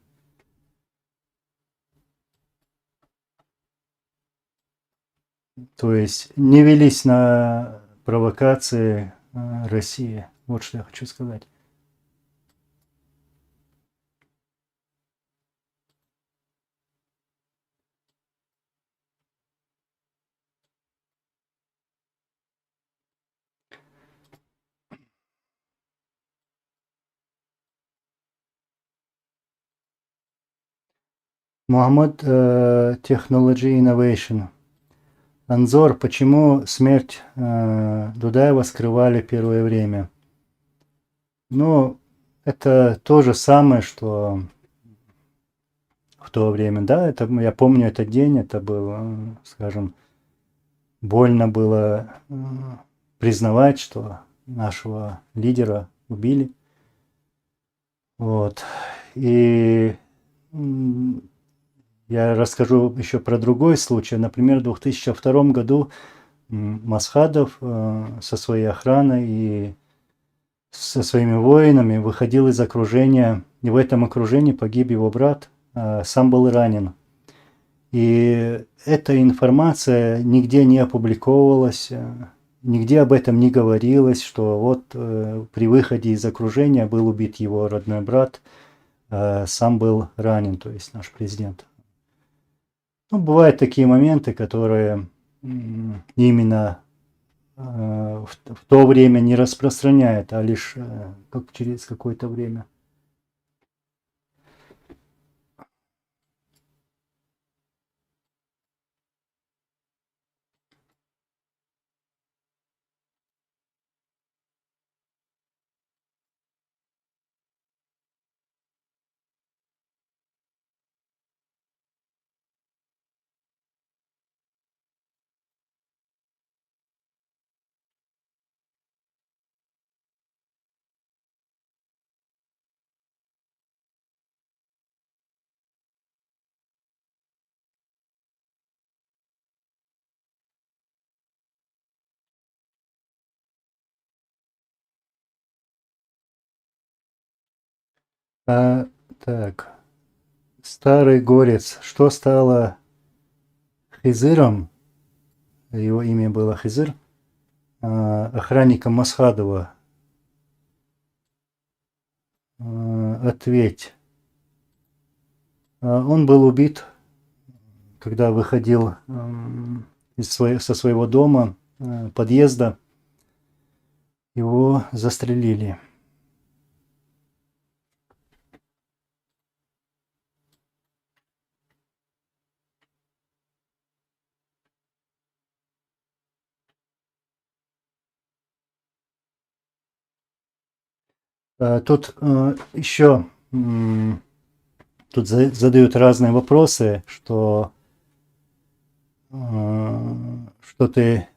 То есть не велись на провокации России. Вот что я хочу сказать. Мухаммад Technology Innovation. Анзор, почему смерть Дудаева скрывали первое время? Ну, это то же самое, что в то время, да, это, я помню этот день, это было, скажем, больно было признавать, что нашего лидера убили. Вот. И я расскажу еще про другой случай. Например, в 2002 году Масхадов со своей охраной и со своими воинами выходил из окружения, и в этом окружении погиб его брат, сам был ранен. И эта информация нигде не опубликовывалась, нигде об этом не говорилось, что вот при выходе из окружения был убит его родной брат, сам был ранен, то есть наш президент. Ну, бывают такие моменты, которые именно в то время не распространяют, а лишь как через какое-то время. Так, старый горец. Что стало Хизыром? Его имя было Хизыр. Охранником Масхадова. Ответь. Он был убит, когда выходил со своего дома, подъезда. Его застрелили. Тут еще тут задают разные вопросы, что ты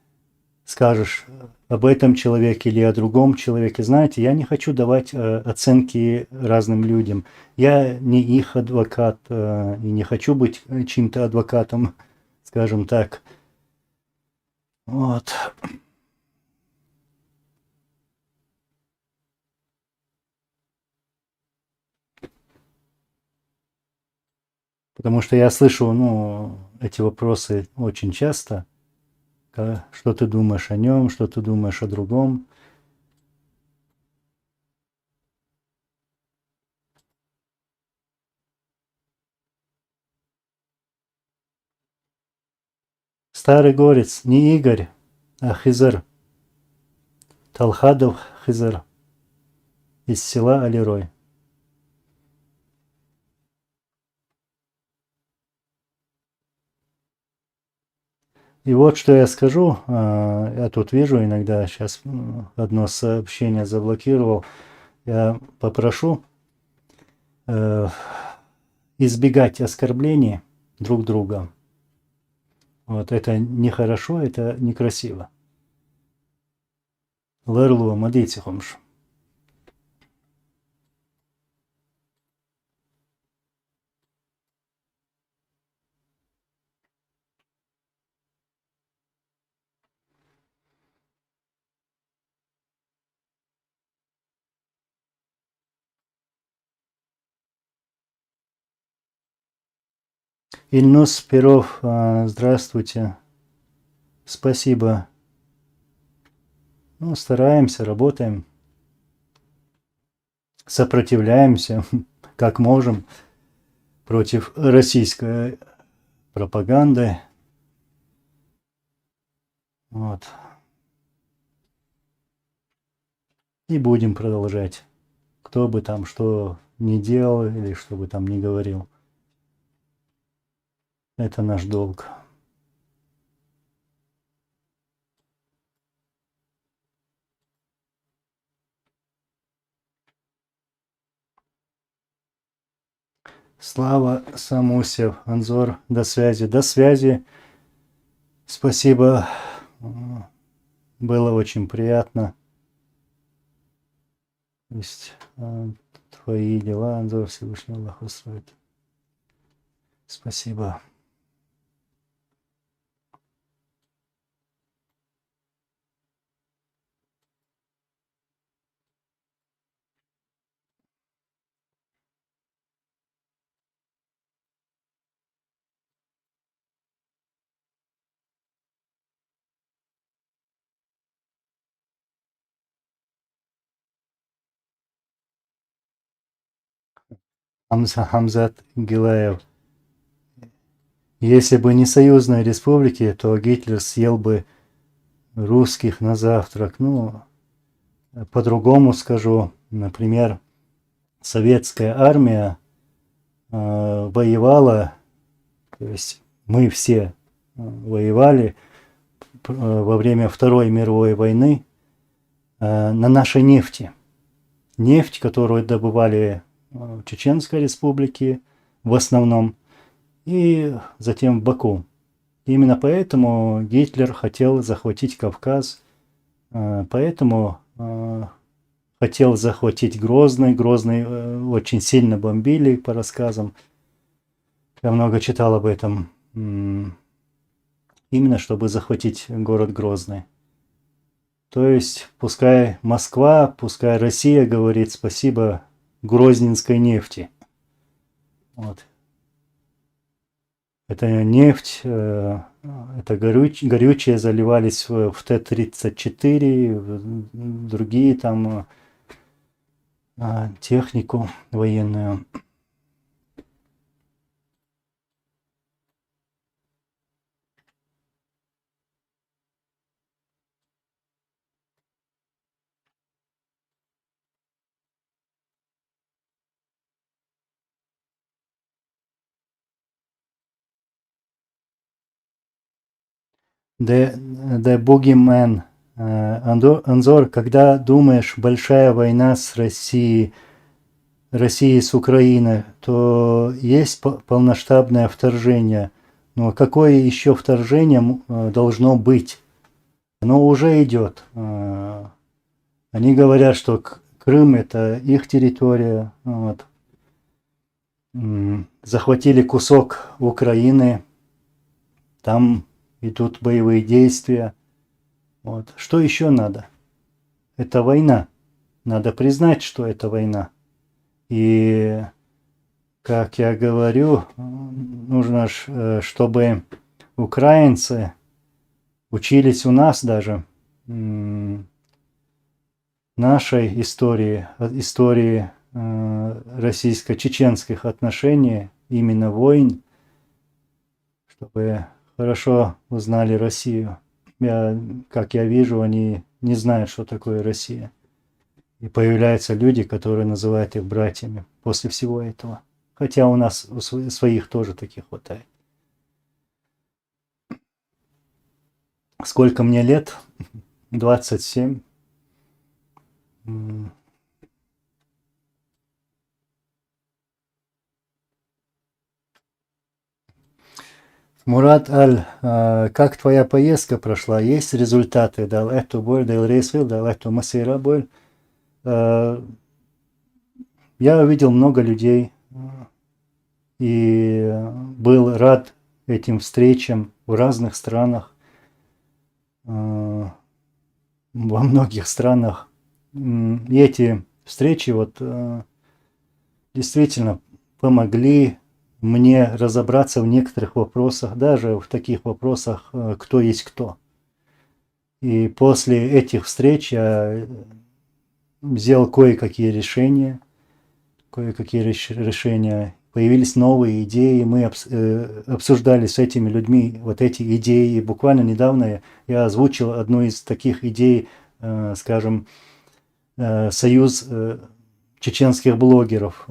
скажешь об этом человеке или о другом человеке. Знаете, я не хочу давать оценки разным людям. Я не их адвокат и не хочу быть чьим-то адвокатом, скажем так. Вот. Потому что я слышу, эти вопросы очень часто. Что ты думаешь о нем, что ты думаешь о другом. Старый горец, не Игорь, а Хизер. Талхадов Хизер из села Алирой. И вот что я скажу. Я тут вижу иногда, сейчас одно сообщение заблокировал. Я попрошу избегать оскорблений друг друга. Вот это нехорошо, это некрасиво. Лерлу мадитихомш. Ильнус Перов, здравствуйте. Спасибо. Стараемся, работаем. Сопротивляемся, как можем, против российской пропаганды. Вот. И будем продолжать. Кто бы там что ни делал или что бы там ни говорил. Это наш долг. Слава Самусев, Анзор, до связи. До связи. Спасибо. Было очень приятно. То есть твои дела, Анзор, Всевышний Аллах устроит. Спасибо. Хамзат Гилаев. Если бы не союзные республики, то Гитлер съел бы русских на завтрак. По-другому скажу. Например, советская армия воевала, то есть мы все воевали во время Второй мировой войны на нашей нефти. Нефть, которую добывали в Чеченской республике в основном, и затем в Баку. Именно поэтому Гитлер хотел захватить Кавказ, поэтому хотел захватить Грозный. Грозный очень сильно бомбили, по рассказам. Я много читал об этом. Именно чтобы захватить город Грозный. То есть, пускай Москва, пускай Россия говорит спасибо грозненской нефти. Вот. Это нефть, это горючее заливались в Т-34, в другие там технику военную. The Boogeyman. Анзор, когда думаешь, большая война с Россией с Украиной, то есть полномасштабное вторжение. Но какое еще вторжение должно быть? Оно уже идет. Они говорят, что Крым – это их территория. Вот. Захватили кусок Украины. Там идут боевые действия. Вот. Что еще надо? Это война. Надо признать, что это война. И, как я говорю, нужно, чтобы украинцы учились у нас даже нашей истории, истории российско-чеченских отношений, именно войн, чтобы хорошо узнали Россию. Как я вижу, они не знают, что такое Россия. И появляются люди, которые называют их братьями после всего этого. Хотя у нас своих тоже таких хватает. Сколько мне лет? 27. Мурат Аль, как твоя поездка прошла? Есть результаты? Дал эту боль, дал рейсвил, дал эту массира боль. Я увидел много людей и был рад этим встречам в разных странах, во многих странах. И эти встречи вот действительно помогли мне разобраться в некоторых вопросах, даже в таких вопросах, кто есть кто. И после этих встреч я взял кое-какие решения, появились новые идеи, мы обсуждали с этими людьми вот эти идеи. Буквально недавно я озвучил одну из таких идей, скажем, союз чеченских блогеров.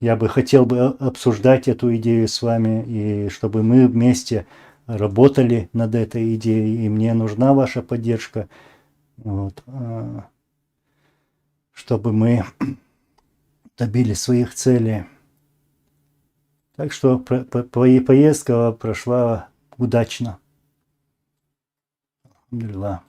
Я бы хотел обсуждать эту идею с вами, и чтобы мы вместе работали над этой идеей, и мне нужна ваша поддержка, вот, чтобы мы добились своих целей. Так что поездка прошла удачно. Алхамдулилlah.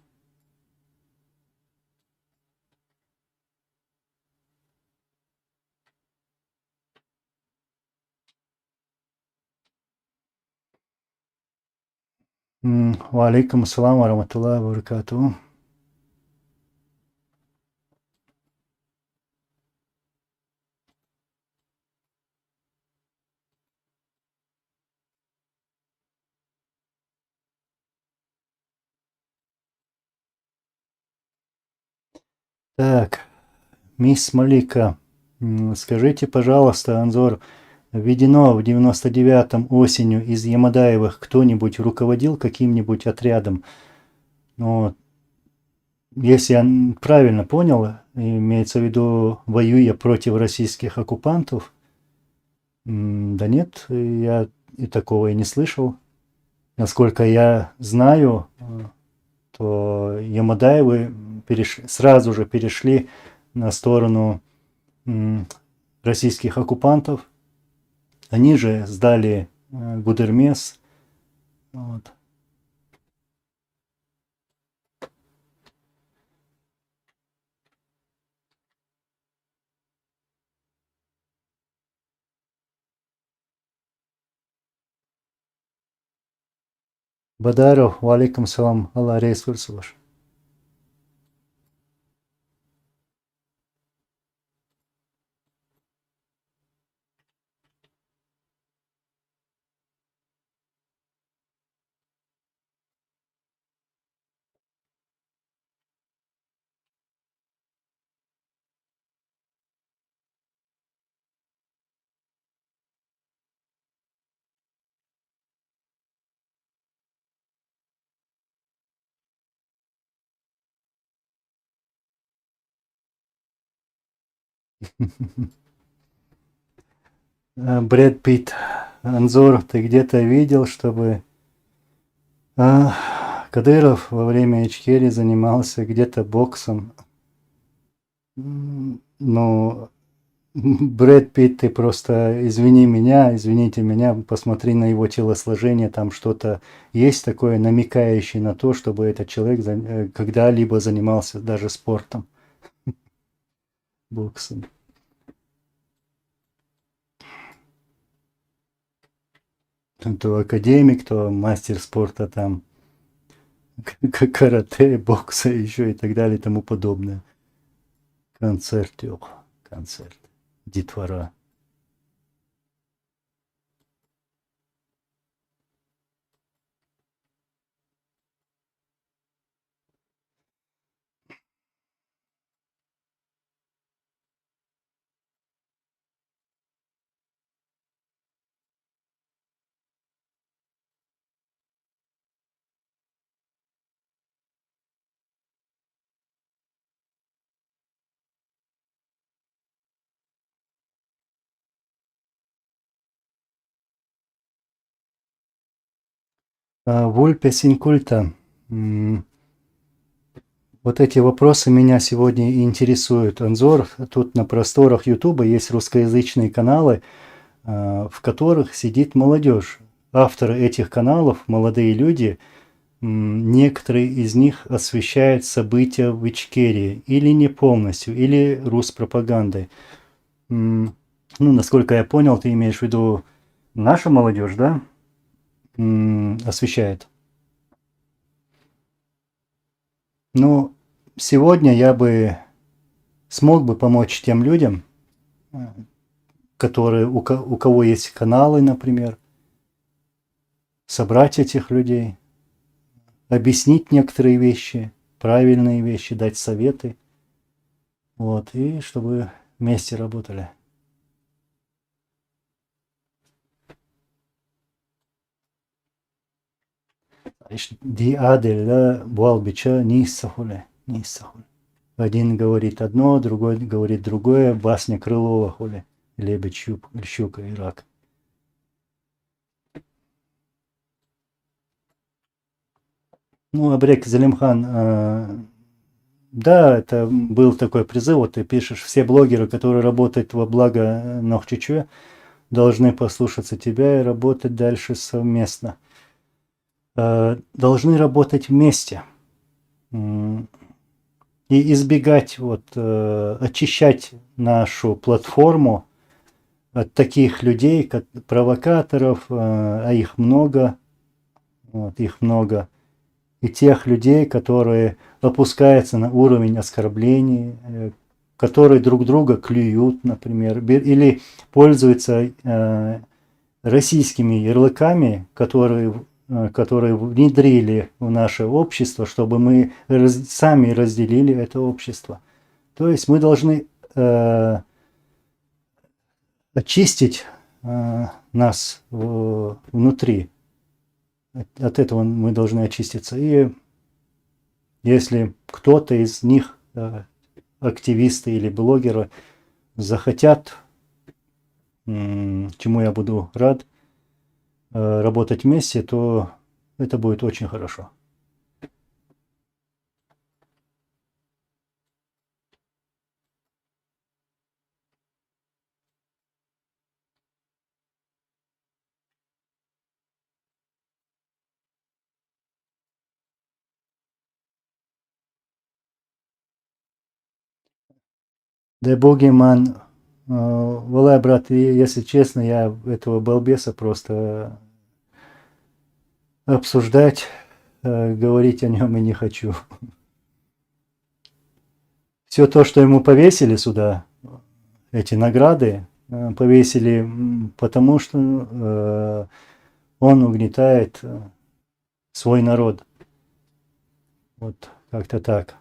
Ва алейкум ассалам ва рахматуллахи ва баракатуху. Так, мисс Малика, скажите, пожалуйста, Анзор, введено в 99-м осенью из Ямадаевых кто-нибудь руководил каким-нибудь отрядом? Ну, если я правильно понял, имеется в виду, воюя против российских оккупантов? Да нет, я и такого и не слышал. Насколько я знаю, то Ямадаевы сразу же перешли на сторону российских оккупантов. Они же сдали Гудермес. Вот. Бадаров, ва алейкум салам, Аллах рейс ваш. Брэд Питт. Анзор, ты где-то видел, чтобы Кадыров во время Ичкерии занимался где-то боксом? Ну, Брэд Питт, ты просто извините меня, посмотри на его телосложение, там что-то есть такое, намекающее на то, чтобы этот человек когда-либо занимался даже спортом, боксом. То академик, то мастер спорта там, карате, бокса еще и так далее и тому подобное. Концерт, концерт, детвора. Вульпе Синкульта. Вот эти вопросы меня сегодня и интересуют. Анзор, тут на просторах Ютуба есть русскоязычные каналы, в которых сидит молодежь. Авторы этих каналов, молодые люди, некоторые из них освещают события в Ичкерии или не полностью, или руспропагандой. Ну, насколько я понял, ты имеешь в виду наша молодежь, да? Освещает. Ну, сегодня я бы смог бы помочь тем людям, которые, у кого есть каналы, например, собрать этих людей, объяснить некоторые вещи, правильные вещи, дать советы, вот, и чтобы вместе работали. Ди Адель, Буалбича, Ниссахуле, Ниссахуле. Один говорит одно, другой говорит другое, басня Крылова, хули, Лебедь, Щука и Рак. Ну, Абрек Залимхан, да, это был такой призыв, вот ты пишешь, все блогеры, которые работают во благо Нохчичуэ, должны послушаться тебя и работать дальше совместно. Должны работать вместе. И избегать, очищать нашу платформу от таких людей, как провокаторов, а их много, их много, и тех людей, которые опускаются на уровень оскорблений, которые друг друга клюют, например, или пользуются российскими ярлыками, которые внедрили в наше общество, чтобы мы сами разделили это общество. То есть мы должны очистить нас внутри. От этого мы должны очиститься. И если кто-то из них, активисты или блогеры, захотят, чему я буду рад, работать вместе, то это будет очень хорошо. Да Бугиман, валай, брат, если честно, я этого балбеса просто обсуждать, говорить о нем и не хочу. Все то, что ему повесили сюда, эти награды, повесили потому, что он угнетает свой народ. Вот как-то так.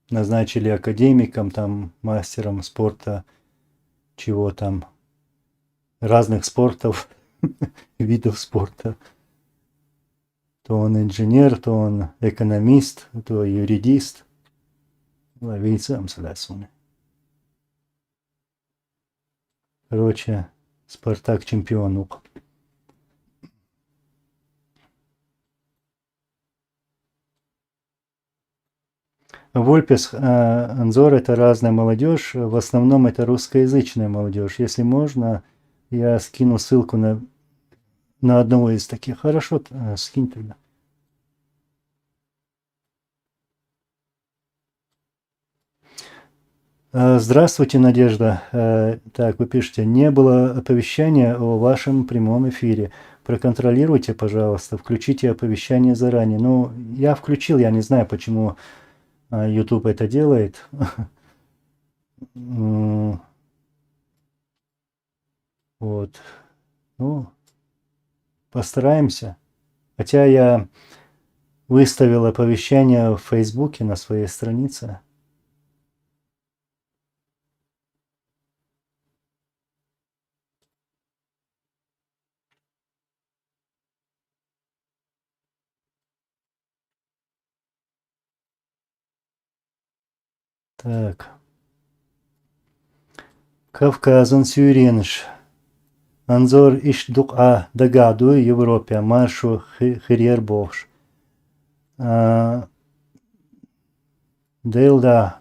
Назначили академиком, там, мастером спорта, чего там, разных спортов, видов спорта. То он инженер, то он экономист, то юридист. Ловиться амсалясуны. Короче, Спартак чемпион. Вольпес, Анзор — это разная молодежь, в основном это русскоязычная молодежь. Если можно, я скину ссылку на одного из таких. Хорошо, скинь тогда. Здравствуйте, Надежда. Так, вы пишете, не было оповещания о вашем прямом эфире. Проконтролируйте, пожалуйста, включите оповещание заранее. Ну, я включил, я не знаю, почему YouTube это делает. Вот. Ну, постараемся. Хотя я выставил оповещение в Фейсбуке на своей странице. Так. Кавказан Сюринш. Анзор иш дука дагаду Европе маршу хирьер бохш. Дейлда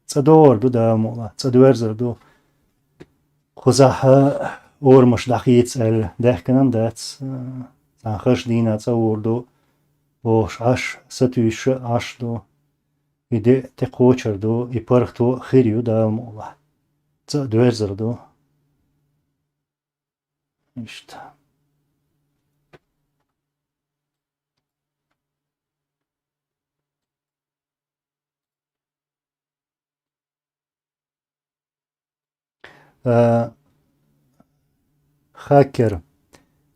цадор дуда мола цадуэрзер ду хузаха ормаш дахиц эл дахканан дац ахаш дина цаурду бош аш сатюш аш ду иде те кочер ду и пархту хирю да мола цадуэрзер ду işte. Хакер.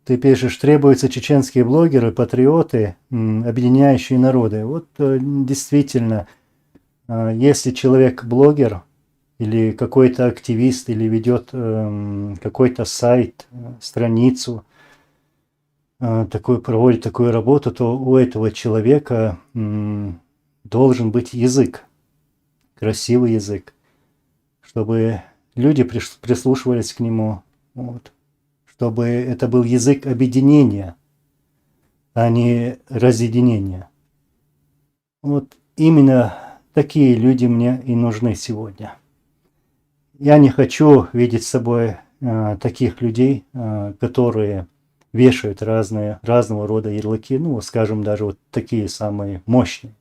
Ты пишешь, требуются чеченские блогеры, патриоты, объединяющие народы. Вот действительно, если человек блогер или какой-то активист, или ведет какой-то сайт, страницу, проводит такую работу, то у этого человека должен быть язык, красивый язык, чтобы люди прислушивались к нему. Вот. Чтобы это был язык объединения, а не разъединения. Вот именно такие люди мне и нужны сегодня. Я не хочу видеть с собой таких людей, которые вешают разного рода ярлыки, ну, скажем, даже вот такие самые мощные.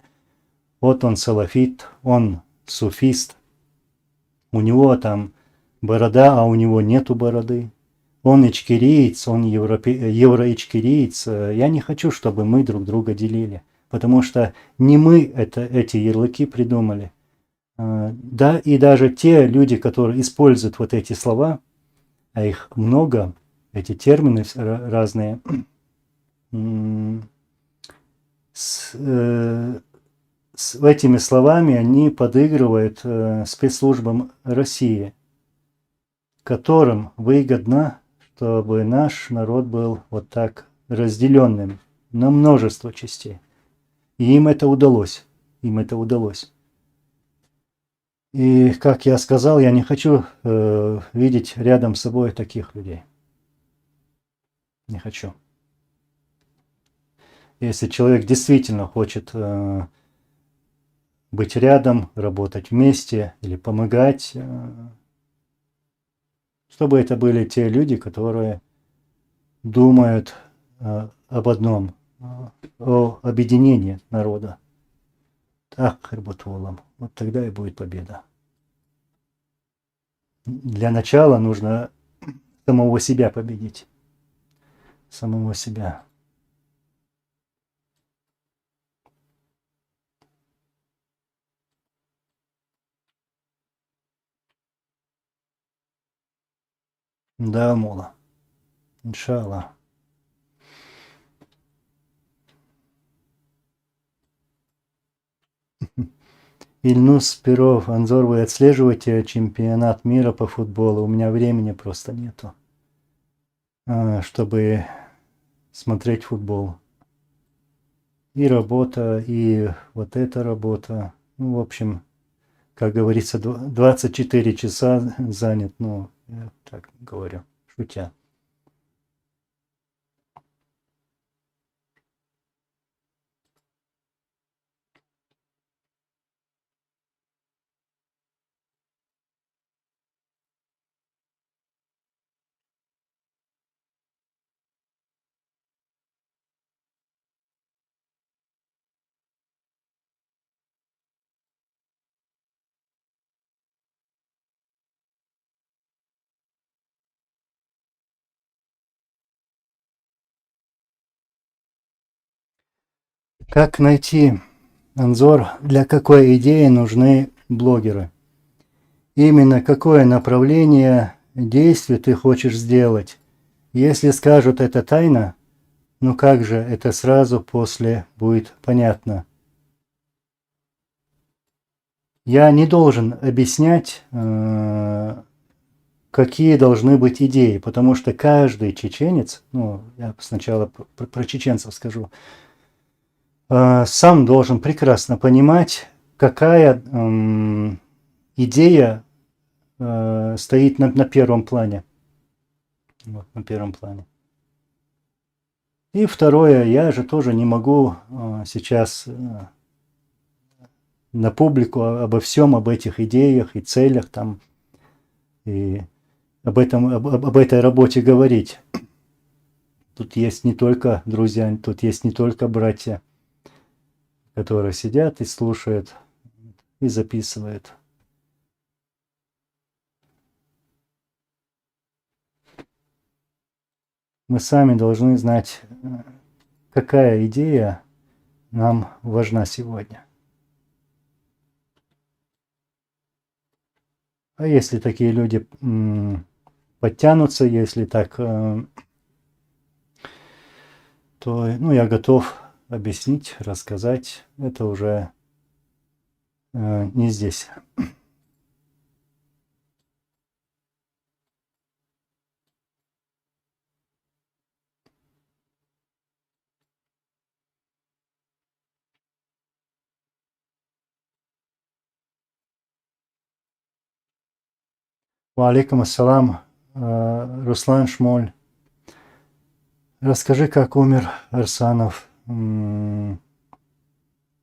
Вот он салафит, он суфист, у него там борода, а у него нету бороды. Он ичкериец, он евроичкериец. Я не хочу, чтобы мы друг друга делили, потому что не мы эти ярлыки придумали. Да, и даже те люди, которые используют вот эти слова, а их много, эти термины разные, с этими словами они подыгрывают спецслужбам России, которым выгодно, чтобы наш народ был вот так разделенным на множество частей. И им это удалось. Им это удалось. И, как я сказал, я не хочу видеть рядом с собой таких людей. Не хочу. Если человек действительно хочет быть рядом, работать вместе или помогать, чтобы это были те люди, которые думают об одном, о объединении народа. Так, Харбутулам. Вот тогда и будет победа. Для начала нужно самого себя победить. Самого себя. Да, Мола. Иншаллах. Ильнус Перов, Анзор, вы отслеживаете чемпионат мира по футболу? У меня времени просто нету, чтобы смотреть футбол. И работа, и вот эта работа. Ну, в общем, как говорится, 24 часа занят. Ну, я так говорю, шутя. Как найти, Анзор, для какой идеи нужны блогеры? Именно какое направление действий ты хочешь сделать? Если скажут это тайна, ну как же это сразу после будет понятно? Я не должен объяснять, какие должны быть идеи, потому что каждый чеченец, ну, я сначала про чеченцев скажу, сам должен прекрасно понимать, какая идея стоит на первом плане. Вот, на первом плане. И второе, я же тоже не могу сейчас на публику обо всем, об этих идеях и целях там, и об этой работе говорить. Тут есть не только друзья, тут есть не только братья, которые сидят и слушают, и записывают. Мы сами должны знать, какая идея нам важна сегодня. А если такие люди подтянутся, если так, то ну, я готов объяснить, рассказать. Это уже не здесь. Ва алейкум ассалам, Руслан Шмоль. Расскажи, как умер Арсанов.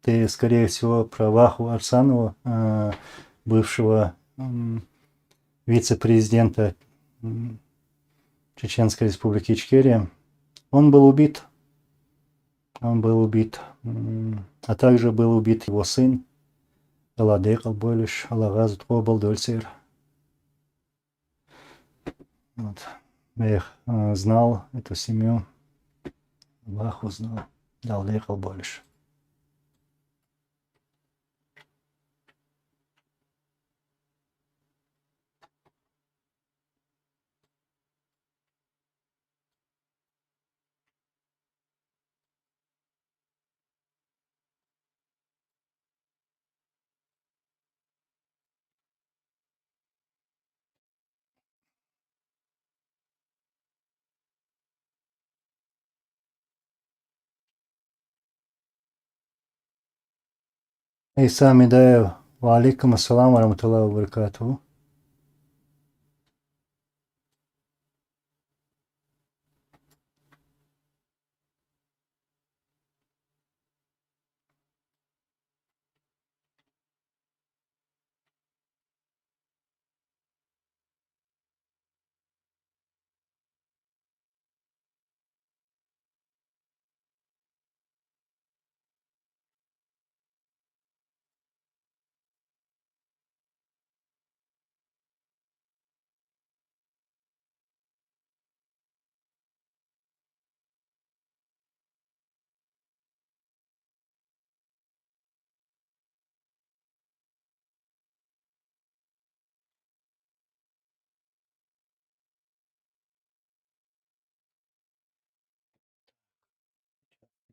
Ты, скорее всего, про Ваху Арсанова, бывшего вице-президента Чеченской республики Ичкерия. Он был убит. А также был убит его сын. Аладек Албойлиш, Алагазут Обалдольсир. Вот. Я знал эту семью. Ваху знал. Аладек Албойлиш. Иса Медаев. Ва алейкум ассалам ва рахматуллахи ва баракатуху.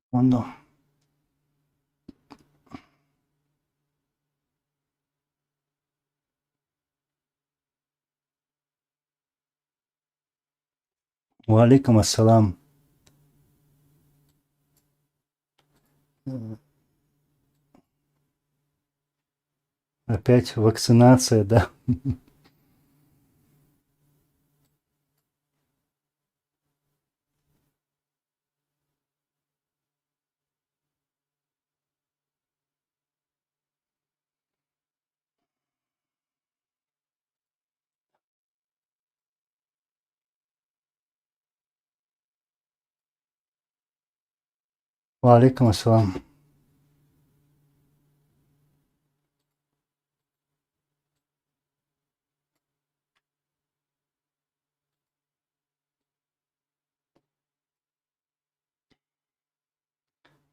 Секунду. Ва алейкум ассалам. Опять вакцинация, да. Валикум ассалам.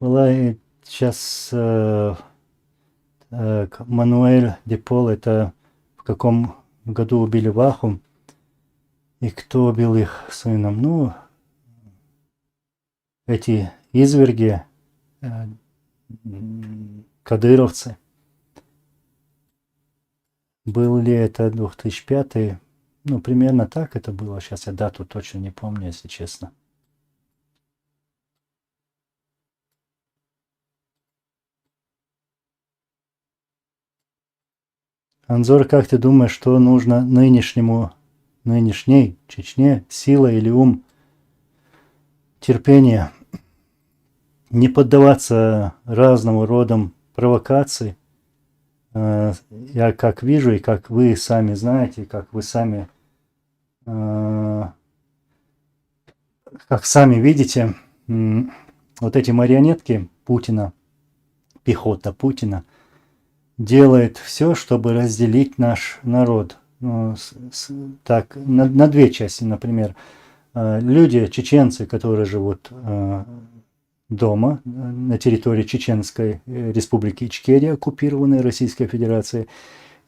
Валай, сейчас Мануэль Депол, это в каком году убили Ваху, и кто убил их сыном? Ну, эти изверги, э, кадыровцы. Был ли это 2005? Ну, примерно так это было. Сейчас я дату точно не помню, если честно. Анзор, как ты думаешь, что нужно нынешней Чечне, сила или ум, терпение, не поддаваться разного рода провокации? Я как вижу, и как вы сами знаете, как вы сами, как сами видите, вот эти марионетки Путина, пехота Путина, делает все, чтобы разделить наш народ. Ну, так, на две части, например. Люди, чеченцы, которые живут дома на территории Чеченской республики Ичкерия, оккупированной Российской Федерацией,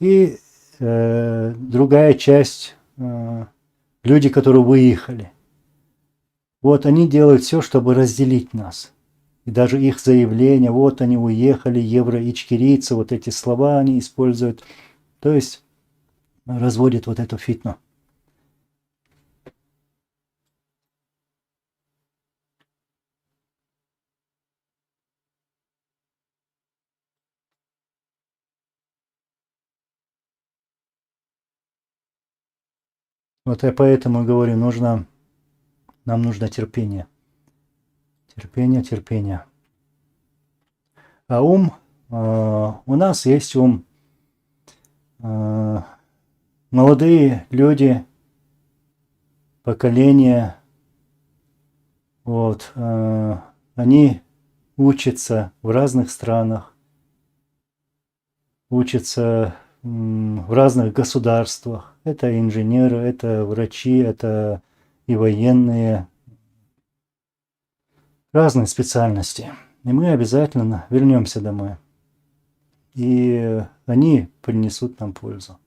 и другая часть, люди, которые выехали. Вот они делают все, чтобы разделить нас. И даже их заявления, вот они уехали, евроичкерийцы, вот эти слова они используют. То есть разводят вот эту фитну. Вот я поэтому говорю, нам нужно терпение. Терпение, терпение. А ум, у нас есть ум. Молодые люди, поколение, вот, они учатся в разных странах, учатся в разных государствах. Это инженеры, это врачи, это и военные, разные специальности. И мы обязательно вернемся домой. И они принесут нам пользу.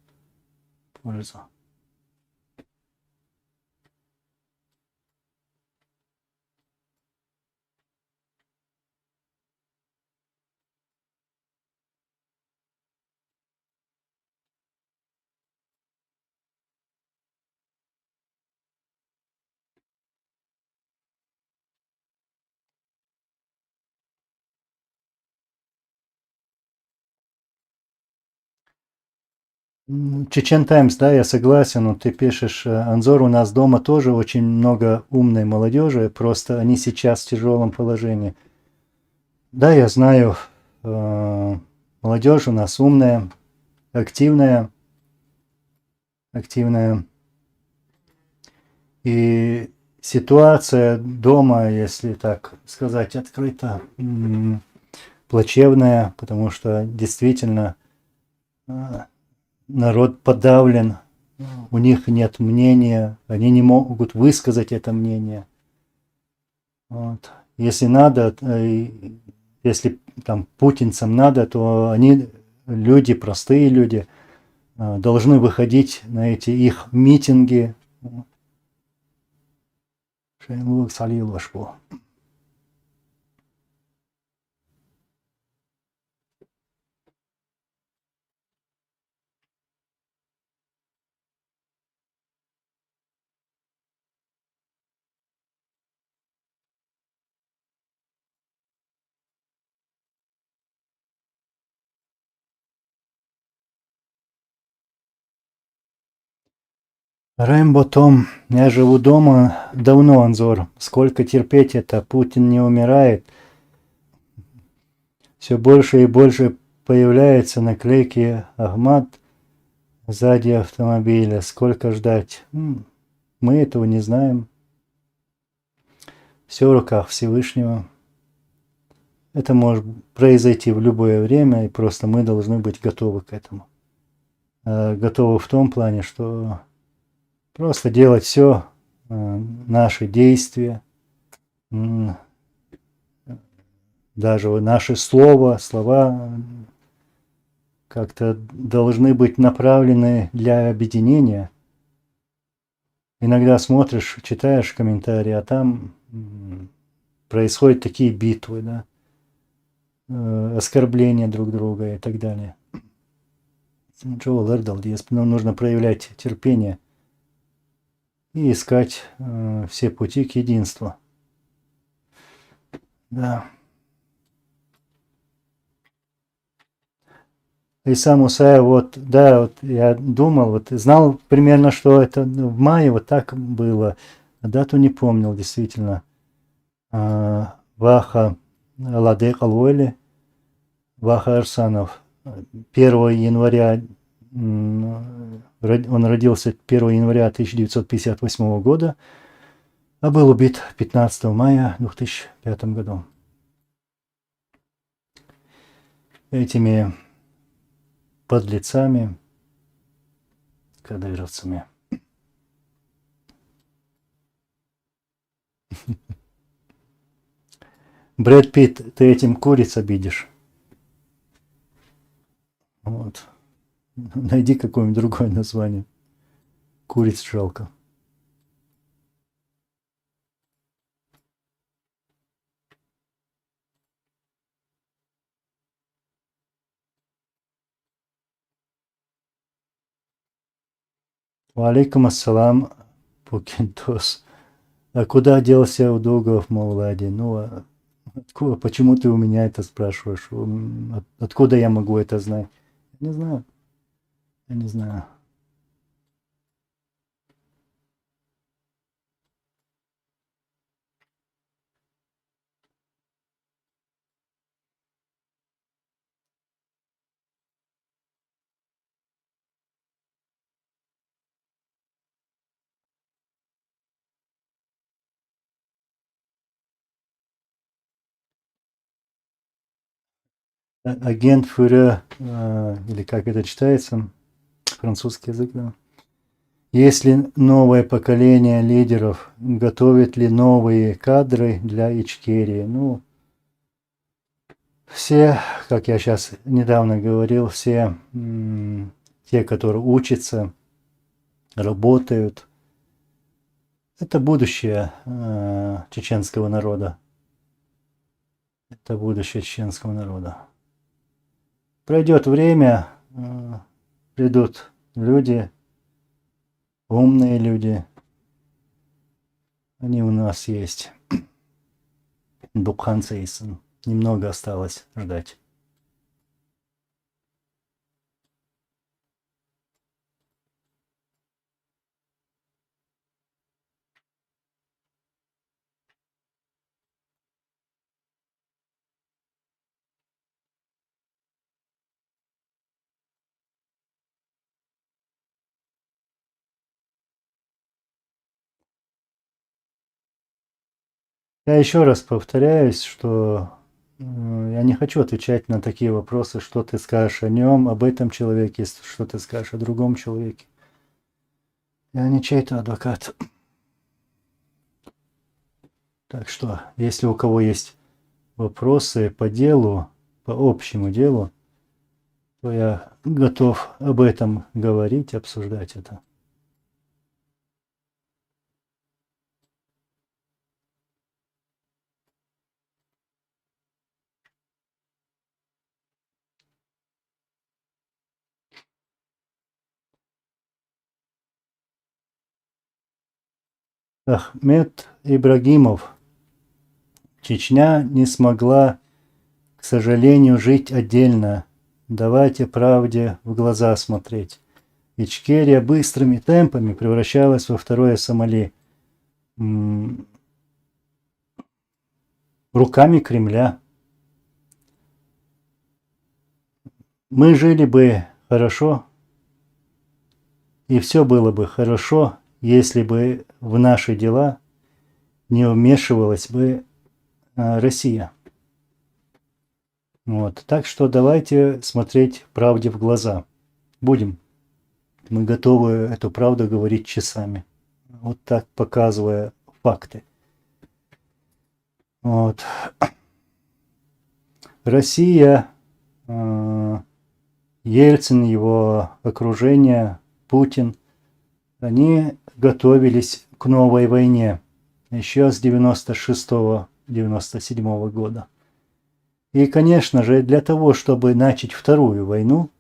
Пользу. Чечен Таймс, да, я согласен, но ты пишешь, Анзор, у нас дома тоже очень много умной молодежи, просто они сейчас в тяжелом положении. Да, я знаю, молодежь у нас умная, активная, активная. И ситуация дома, если так сказать открыто, плачевная, потому что действительно народ подавлен, у них нет мнения, они не могут высказать это мнение. Вот. Если надо, если там путинцам надо, то они, люди, простые люди, должны выходить на эти их митинги. Шейнлук Салилашпу. Рэмбо Том, я живу дома давно, Анзор. Сколько терпеть это? Путин не умирает. Все больше и больше появляются наклейки Ахмат сзади автомобиля. Сколько ждать? Мы этого не знаем. Все в руках Всевышнего. Это может произойти в любое время, и просто мы должны быть готовы к этому. Готовы в том плане, что просто делать все, наши действия, даже наши слова как-то должны быть направлены для объединения. Иногда смотришь, читаешь комментарии, а там происходят такие битвы, да, оскорбления друг друга и так далее. Джоэл Эрдл, нужно проявлять терпение и искать все пути к единству. Да. Иса Мусаев, вот я думал, знал примерно, что это в мае вот так было, а дату не помнил действительно. Ваха Ладек Алуэли, Ваха Арсанов, 1 января, он родился 1 января 1958 года, а был убит 15 мая 2005 году. Этими подлецами, кадыровцами. Брэд Питт, ты этим куриц обидишь. Вот. Найди какое-нибудь другое название. Куриц жалко. Валейкум ассалам, Пукентос. А куда делся Удугов Маулади? Почему ты у меня это спрашиваешь? Откуда я могу это знать? Не знаю. Я не знаю. Агент Фюрер, или как это читается, французский язык, да. Есть ли новое поколение лидеров? Готовят ли новые кадры для Ичкерии? Все, как я сейчас недавно говорил, все те, которые учатся, работают, это будущее чеченского народа. Это будущее чеченского народа. Пройдет время, придут люди, умные люди. Они у нас есть. Дукхан Сейсон. Немного осталось ждать. Я еще раз повторяюсь, что я не хочу отвечать на такие вопросы, что ты скажешь о нем, об этом человеке, что ты скажешь о другом человеке. Я не чей-то адвокат. Так что, если у кого есть вопросы по делу, по общему делу, то я готов об этом говорить, обсуждать это. Ахмед Ибрагимов. Чечня не смогла, к сожалению, жить отдельно. Давайте правде в глаза смотреть. Ичкерия быстрыми темпами превращалась во второе Сомали. Руками Кремля. Мы жили бы хорошо, и все было бы хорошо, если бы в наши дела не вмешивалась бы Россия. Вот. Так что давайте смотреть правде в глаза. Будем. Мы готовы эту правду говорить часами. Вот так, показывая факты. Вот. Россия, Ельцин, его окружение, Путин, они готовились к новой войне еще с 96-97 года. И, конечно же, для того, чтобы начать вторую войну,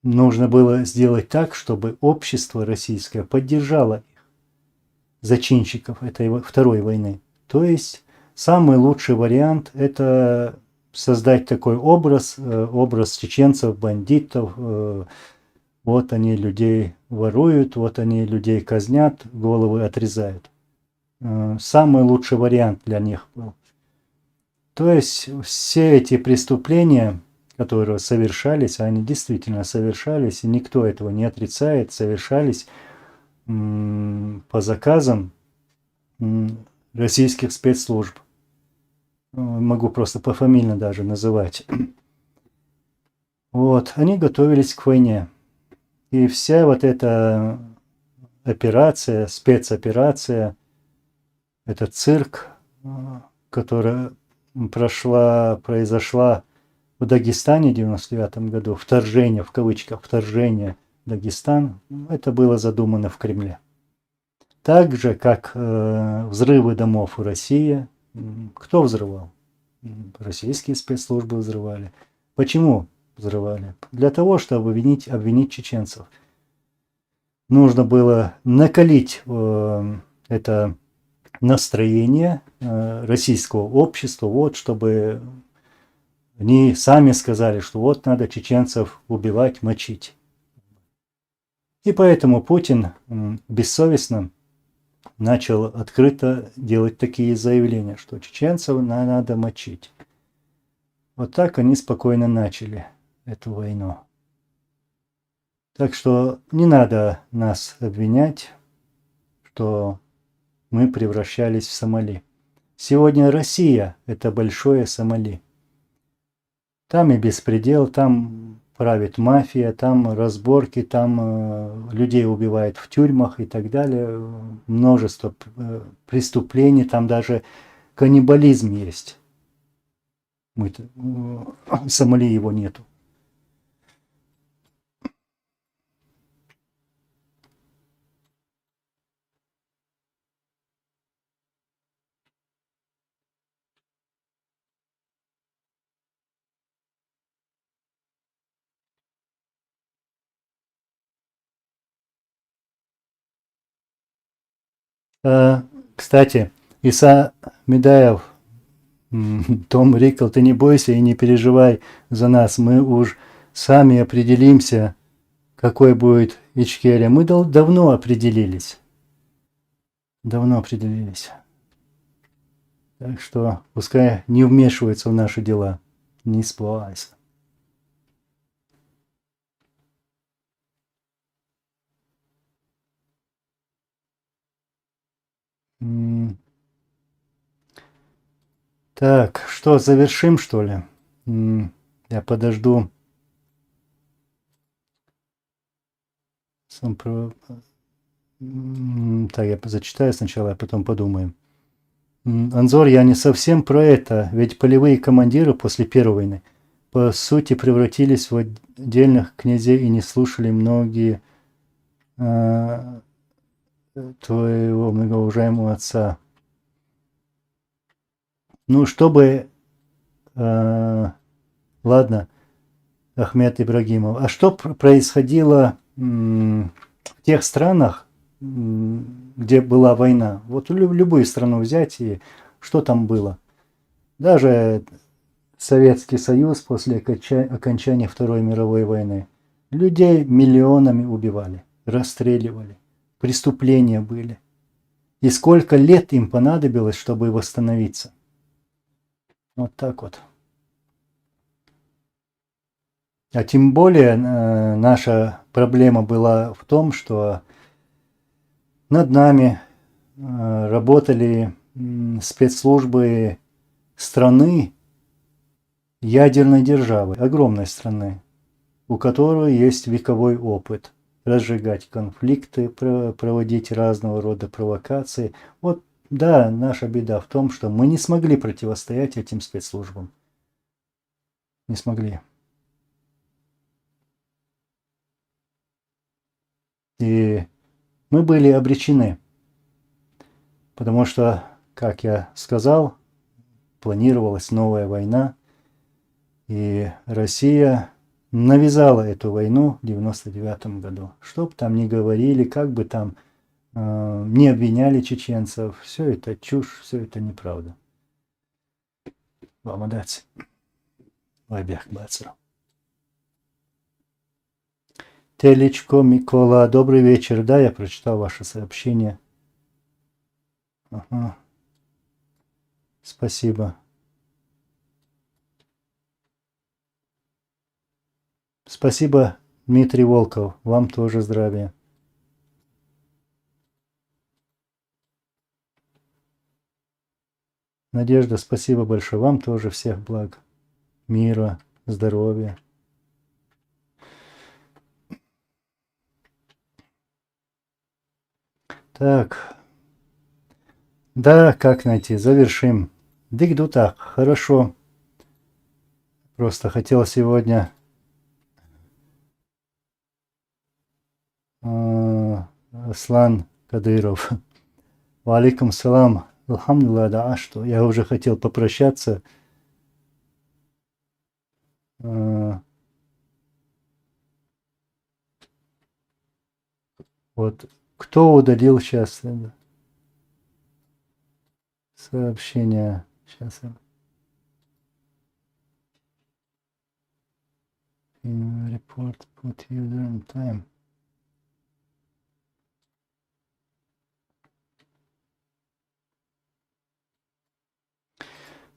нужно было сделать так, чтобы общество российское поддержало их, зачинщиков этой второй войны. То есть самый лучший вариант – это создать такой образ чеченцев, бандитов. Вот они людей воруют, вот они людей казнят, головы отрезают. Самый лучший вариант для них был. То есть все эти преступления, которые совершались, они действительно совершались, и никто этого не отрицает, совершались по заказам российских спецслужб. Могу просто пофамильно даже называть. Вот, они готовились к войне. И вся вот эта операция, спецоперация, этот цирк, который произошла в Дагестане в 1999 году, вторжение, в кавычках, вторжение в Дагестан, это было задумано в Кремле. Так же, как взрывы домов в России. Кто взрывал? Российские спецслужбы взрывали. Почему взрывали? Для того, чтобы обвинить чеченцев. Нужно было накалить это настроение российского общества, вот, чтобы они сами сказали, что вот надо чеченцев убивать, мочить. И поэтому Путин бессовестно начал открыто делать такие заявления, что чеченцев надо мочить. Вот так они спокойно начали эту войну. Так что не надо нас обвинять, что мы превращались в Сомали. Сегодня Россия – это большое Сомали. Там и беспредел, там правит мафия, там разборки, там людей убивают в тюрьмах и так далее. Множество преступлений, там даже каннибализм есть. В Сомали его нету. Кстати, Иса Медаев, Том Рикл, ты не бойся и не переживай за нас. Мы уж сами определимся, какой будет Ичкерия. Мы давно определились. Давно определились. Так что пускай не вмешиваются в наши дела. Не испугайся. Так, что, завершим, что ли? Я подожду. Так, я зачитаю сначала, а потом подумаем. Анзор, я не совсем про это, ведь полевые командиры после Первой войны по сути превратились в отдельных князей и не слушали многие твоего многоуважаемого отца. Ну, чтобы... ладно, Ахмед Ибрагимов. А что происходило в тех странах, где была война? Вот любую страну взять, и что там было? Даже Советский Союз после окончания Второй мировой войны. Людей миллионами убивали, расстреливали, преступления были. И сколько лет им понадобилось, чтобы восстановиться. Вот так вот. А тем более наша проблема была в том, что над нами работали спецслужбы страны, ядерной державы, огромной страны, у которой есть вековой опыт разжигать конфликты, проводить разного рода провокации. Вот, да, наша беда в том, что мы не смогли противостоять этим спецслужбам. Не смогли. И мы были обречены. Потому что, как я сказал, планировалась новая война. И Россия навязала эту войну в 1999 году. Что бы там ни говорили, как бы там не обвиняли чеченцев, все это чушь, все это неправда. Вам отдать. Вайбях Бацаров. Телечко Микола, добрый вечер. Да, я прочитал ваше сообщение. Ага. Спасибо. Спасибо, Дмитрий Волков. Вам тоже здравия. Надежда, спасибо большое. Вам тоже всех благ. Мира, здоровья. Так. Да, как найти? Завершим. Дыгду так, хорошо. Просто хотел сегодня Аслан Кадыров. Валикум салам. Алхамдулилlah, да, что? Я уже хотел попрощаться. Вот. Кто удалил сейчас сообщение? Сейчас. Report put user in time.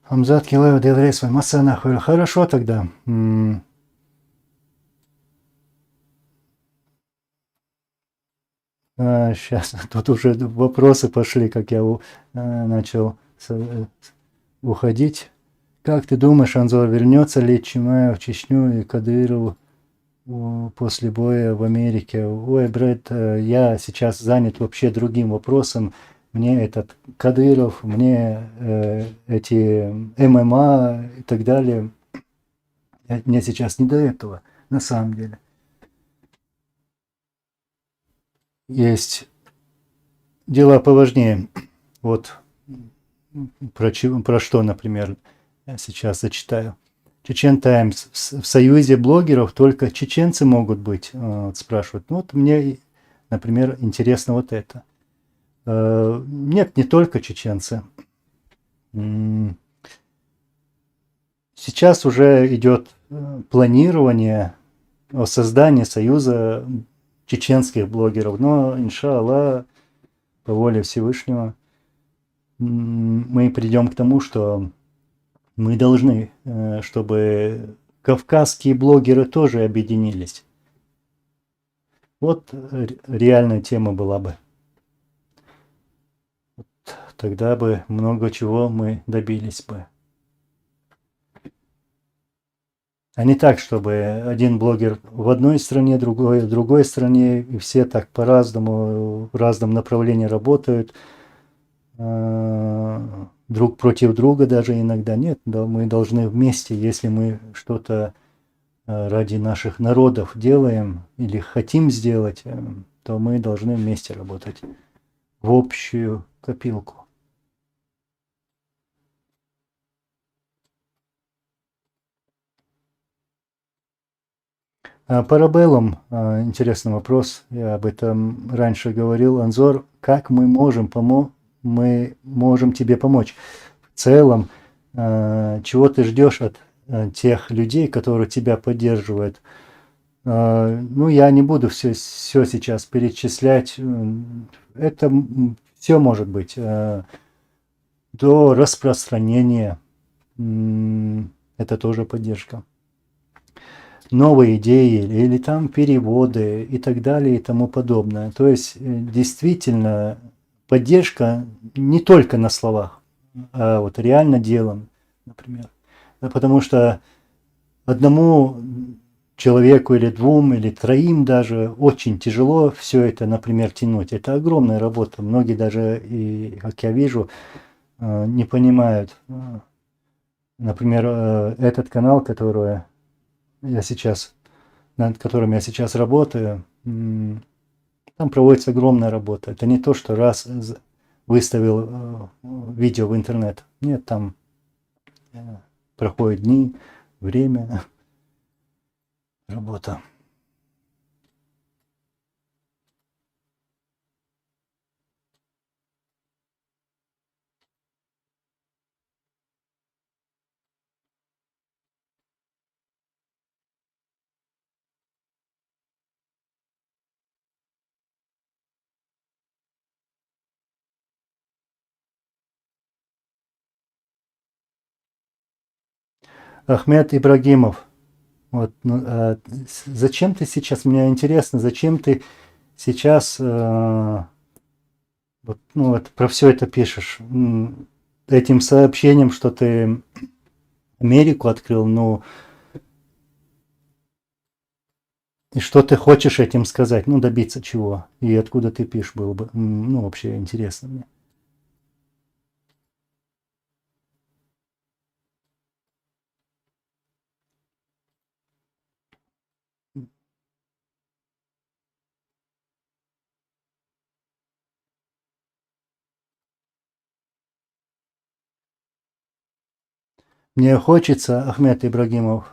Хамзат Килаев Делрейс, Масана. Хорошо тогда. Сейчас тут уже вопросы пошли, как я начал уходить. Как ты думаешь, Анзор, вернется ли Чимаев в Чечню и Кадыров после боя в Америке? Ой, брат, я сейчас занят вообще другим вопросом. Мне этот Кадыров, мне эти ММА и так далее. Мне сейчас не до этого, на самом деле. Есть дела поважнее. Вот про что, например, я сейчас зачитаю. Чечен Таймс. В союзе блогеров только чеченцы могут быть, спрашивают. Ну, вот мне, например, интересно вот это. Нет, не только чеченцы. Сейчас уже идет планирование о создании союза чеченских блогеров. Но, иншаллах, по воле Всевышнего, мы придем к тому, что мы должны, чтобы кавказские блогеры тоже объединились. Вот реальная тема была бы. Тогда бы много чего мы добились бы. А не так, чтобы один блогер в одной стране, другой в другой стране, и все так по-разному, в разном направлении работают, друг против друга даже иногда. Нет, да, мы должны вместе, если мы что-то ради наших народов делаем или хотим сделать, то мы должны вместе работать в общую копилку. Парабеллум, интересный вопрос, я об этом раньше говорил. Анзор, как мы можем тебе помочь? В целом, чего ты ждешь от тех людей, которые тебя поддерживают? Ну, я не буду все сейчас перечислять. Это все может быть. До распространения. Это тоже поддержка. Новые идеи или там переводы и так далее и тому подобное. То есть действительно поддержка не только на словах, а вот реально делом, например. Потому что одному человеку или двум, или троим даже очень тяжело все это, например, тянуть. Это огромная работа. Многие даже, и, как я вижу, не понимают. Например, этот канал, который я сейчас, над которым я сейчас работаю, там проводится огромная работа. Это не то, что раз выставил видео в интернет. Нет, там проходят дни, время, работа. Ахмед Ибрагимов. Вот, зачем ты сейчас, мне интересно, зачем ты сейчас вот, ну, вот про все это пишешь? Этим сообщением, что ты Америку открыл, ну, и что ты хочешь этим сказать, ну, добиться чего? И откуда ты пишешь, было бы, ну, вообще интересно мне. Мне хочется, Ахмед Ибрагимов,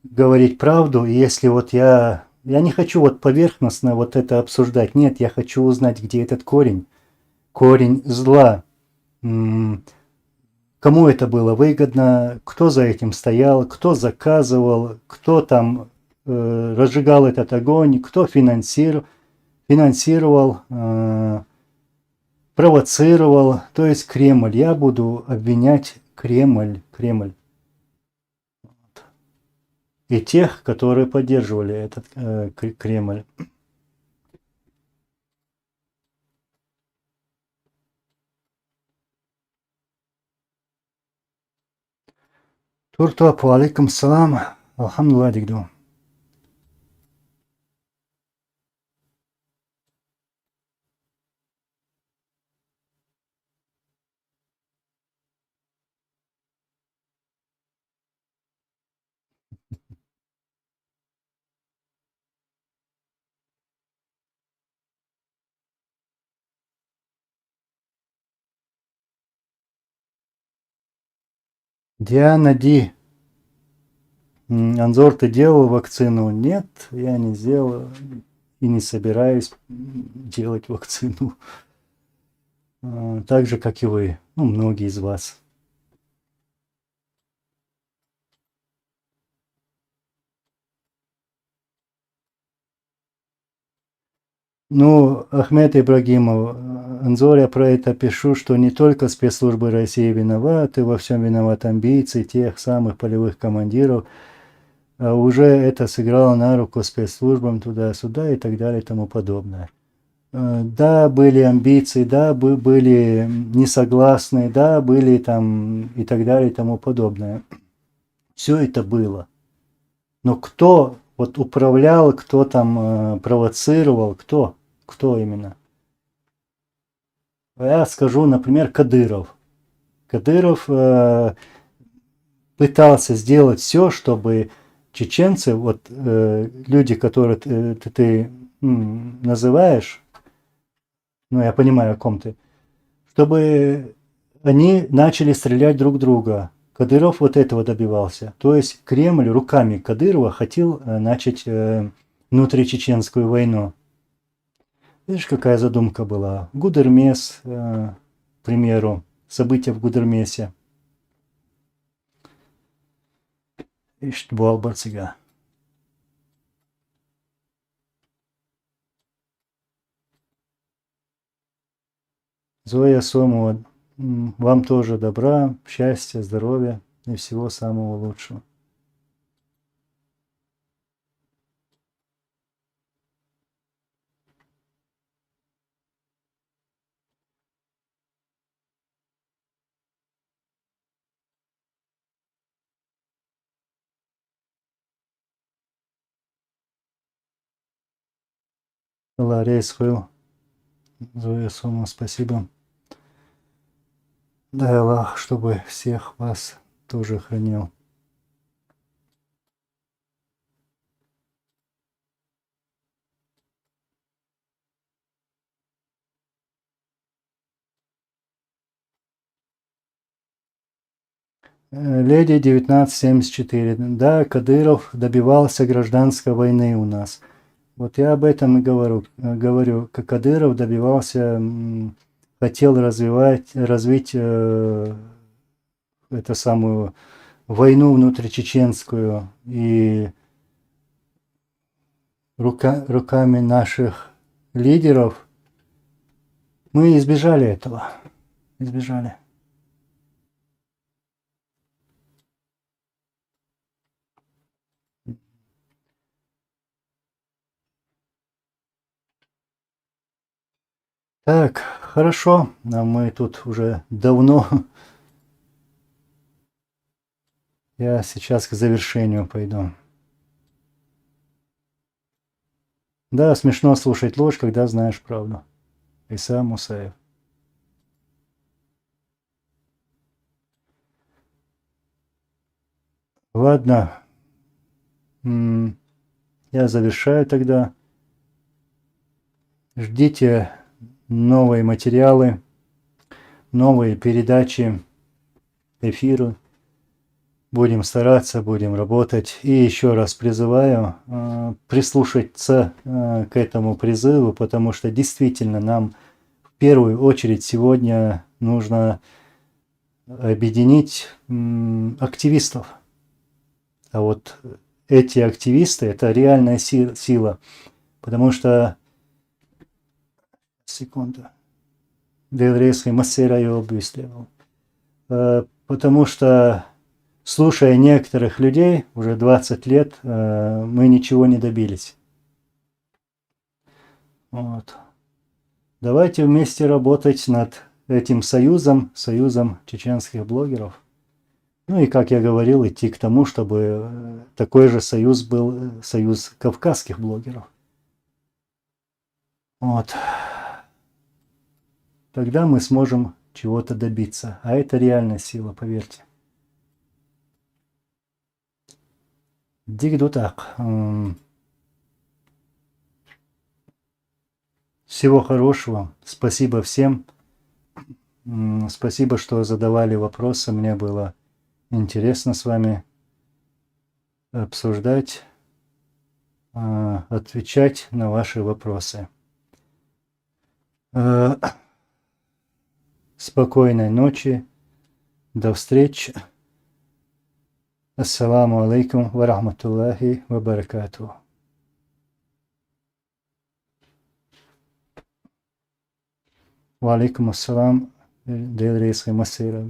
говорить правду, и если вот я не хочу вот поверхностно вот это обсуждать, нет, я хочу узнать, где этот корень зла. Кому это было выгодно, кто за этим стоял, кто заказывал, кто там разжигал этот огонь, кто финансировал, провоцировал, то есть Кремль. Я буду обвинять Кремль и тех, которые поддерживали этот Кремль. Туртуапу алейкум салам, алхамдулillah дигду. Диана Ди. Анзор, ты делал вакцину? Нет, я не сделал и не собираюсь делать вакцину. Так же, как и вы, ну, многие из вас. Ну, Ахмед Ибрагимов, Анзор, я про это пишу, что не только спецслужбы России виноваты, во всем виноваты амбиции тех самых полевых командиров, а уже это сыграло на руку спецслужбам туда-сюда и так далее и тому подобное. Да, были амбиции, да, были несогласны, да, были там и так далее и тому подобное. Все это было. Но кто вот управлял, кто там провоцировал, кто? Кто именно? Я скажу, например, Кадыров. Кадыров пытался сделать все, чтобы чеченцы, вот люди, которые ты называешь, ну я понимаю, о ком ты, чтобы они начали стрелять друг в друга. Кадыров вот этого добивался. То есть Кремль руками Кадырова хотел начать внутричеченскую войну. Видишь, какая задумка была? Гудермес, к примеру, события в Гудермесе. İşte bu Albarsiga. Зоя Сомова, вам тоже добра, счастья, здоровья и всего самого лучшего. Ларейс Хэл, Зоя Сомова, спасибо. Дай Аллах, чтобы всех вас тоже хранил. Леди 1974. Да, Кадыров добивался гражданской войны у нас. Вот я об этом и говорю. Кадыров добивался, хотел развить эту самую войну внутричеченскую. И руками наших лидеров мы избежали этого. Избежали. Так, хорошо, а мы тут уже давно. Я сейчас к завершению пойду. Да, смешно слушать ложь, когда знаешь правду. Иса Мусаев. Ладно, я завершаю тогда. Ждите новые материалы, новые передачи, эфиры. Будем стараться, будем работать. И еще раз призываю прислушаться к этому призыву, потому что действительно нам в первую очередь сегодня нужно объединить активистов. А вот эти активисты – это реальная сила. Потому что... Секунду. Делрейский массера его обвисливал. Потому что, слушая некоторых людей, уже 20 лет, мы ничего не добились. Вот. Давайте вместе работать над этим союзом чеченских блогеров. Ну и, как я говорил, идти к тому, чтобы такой же союз был, союз кавказских блогеров. Вот. Тогда мы сможем чего-то добиться. А это реальная сила, поверьте. Дигду так. Всего хорошего. Спасибо всем. Спасибо, что задавали вопросы. Мне было интересно с вами обсуждать, отвечать на ваши вопросы. Спокойной ночи. До встречи. Ассаламу алейкум ва рахматуллахи ва баракатуху. Ва алейкум ассалам. Делрейский массира.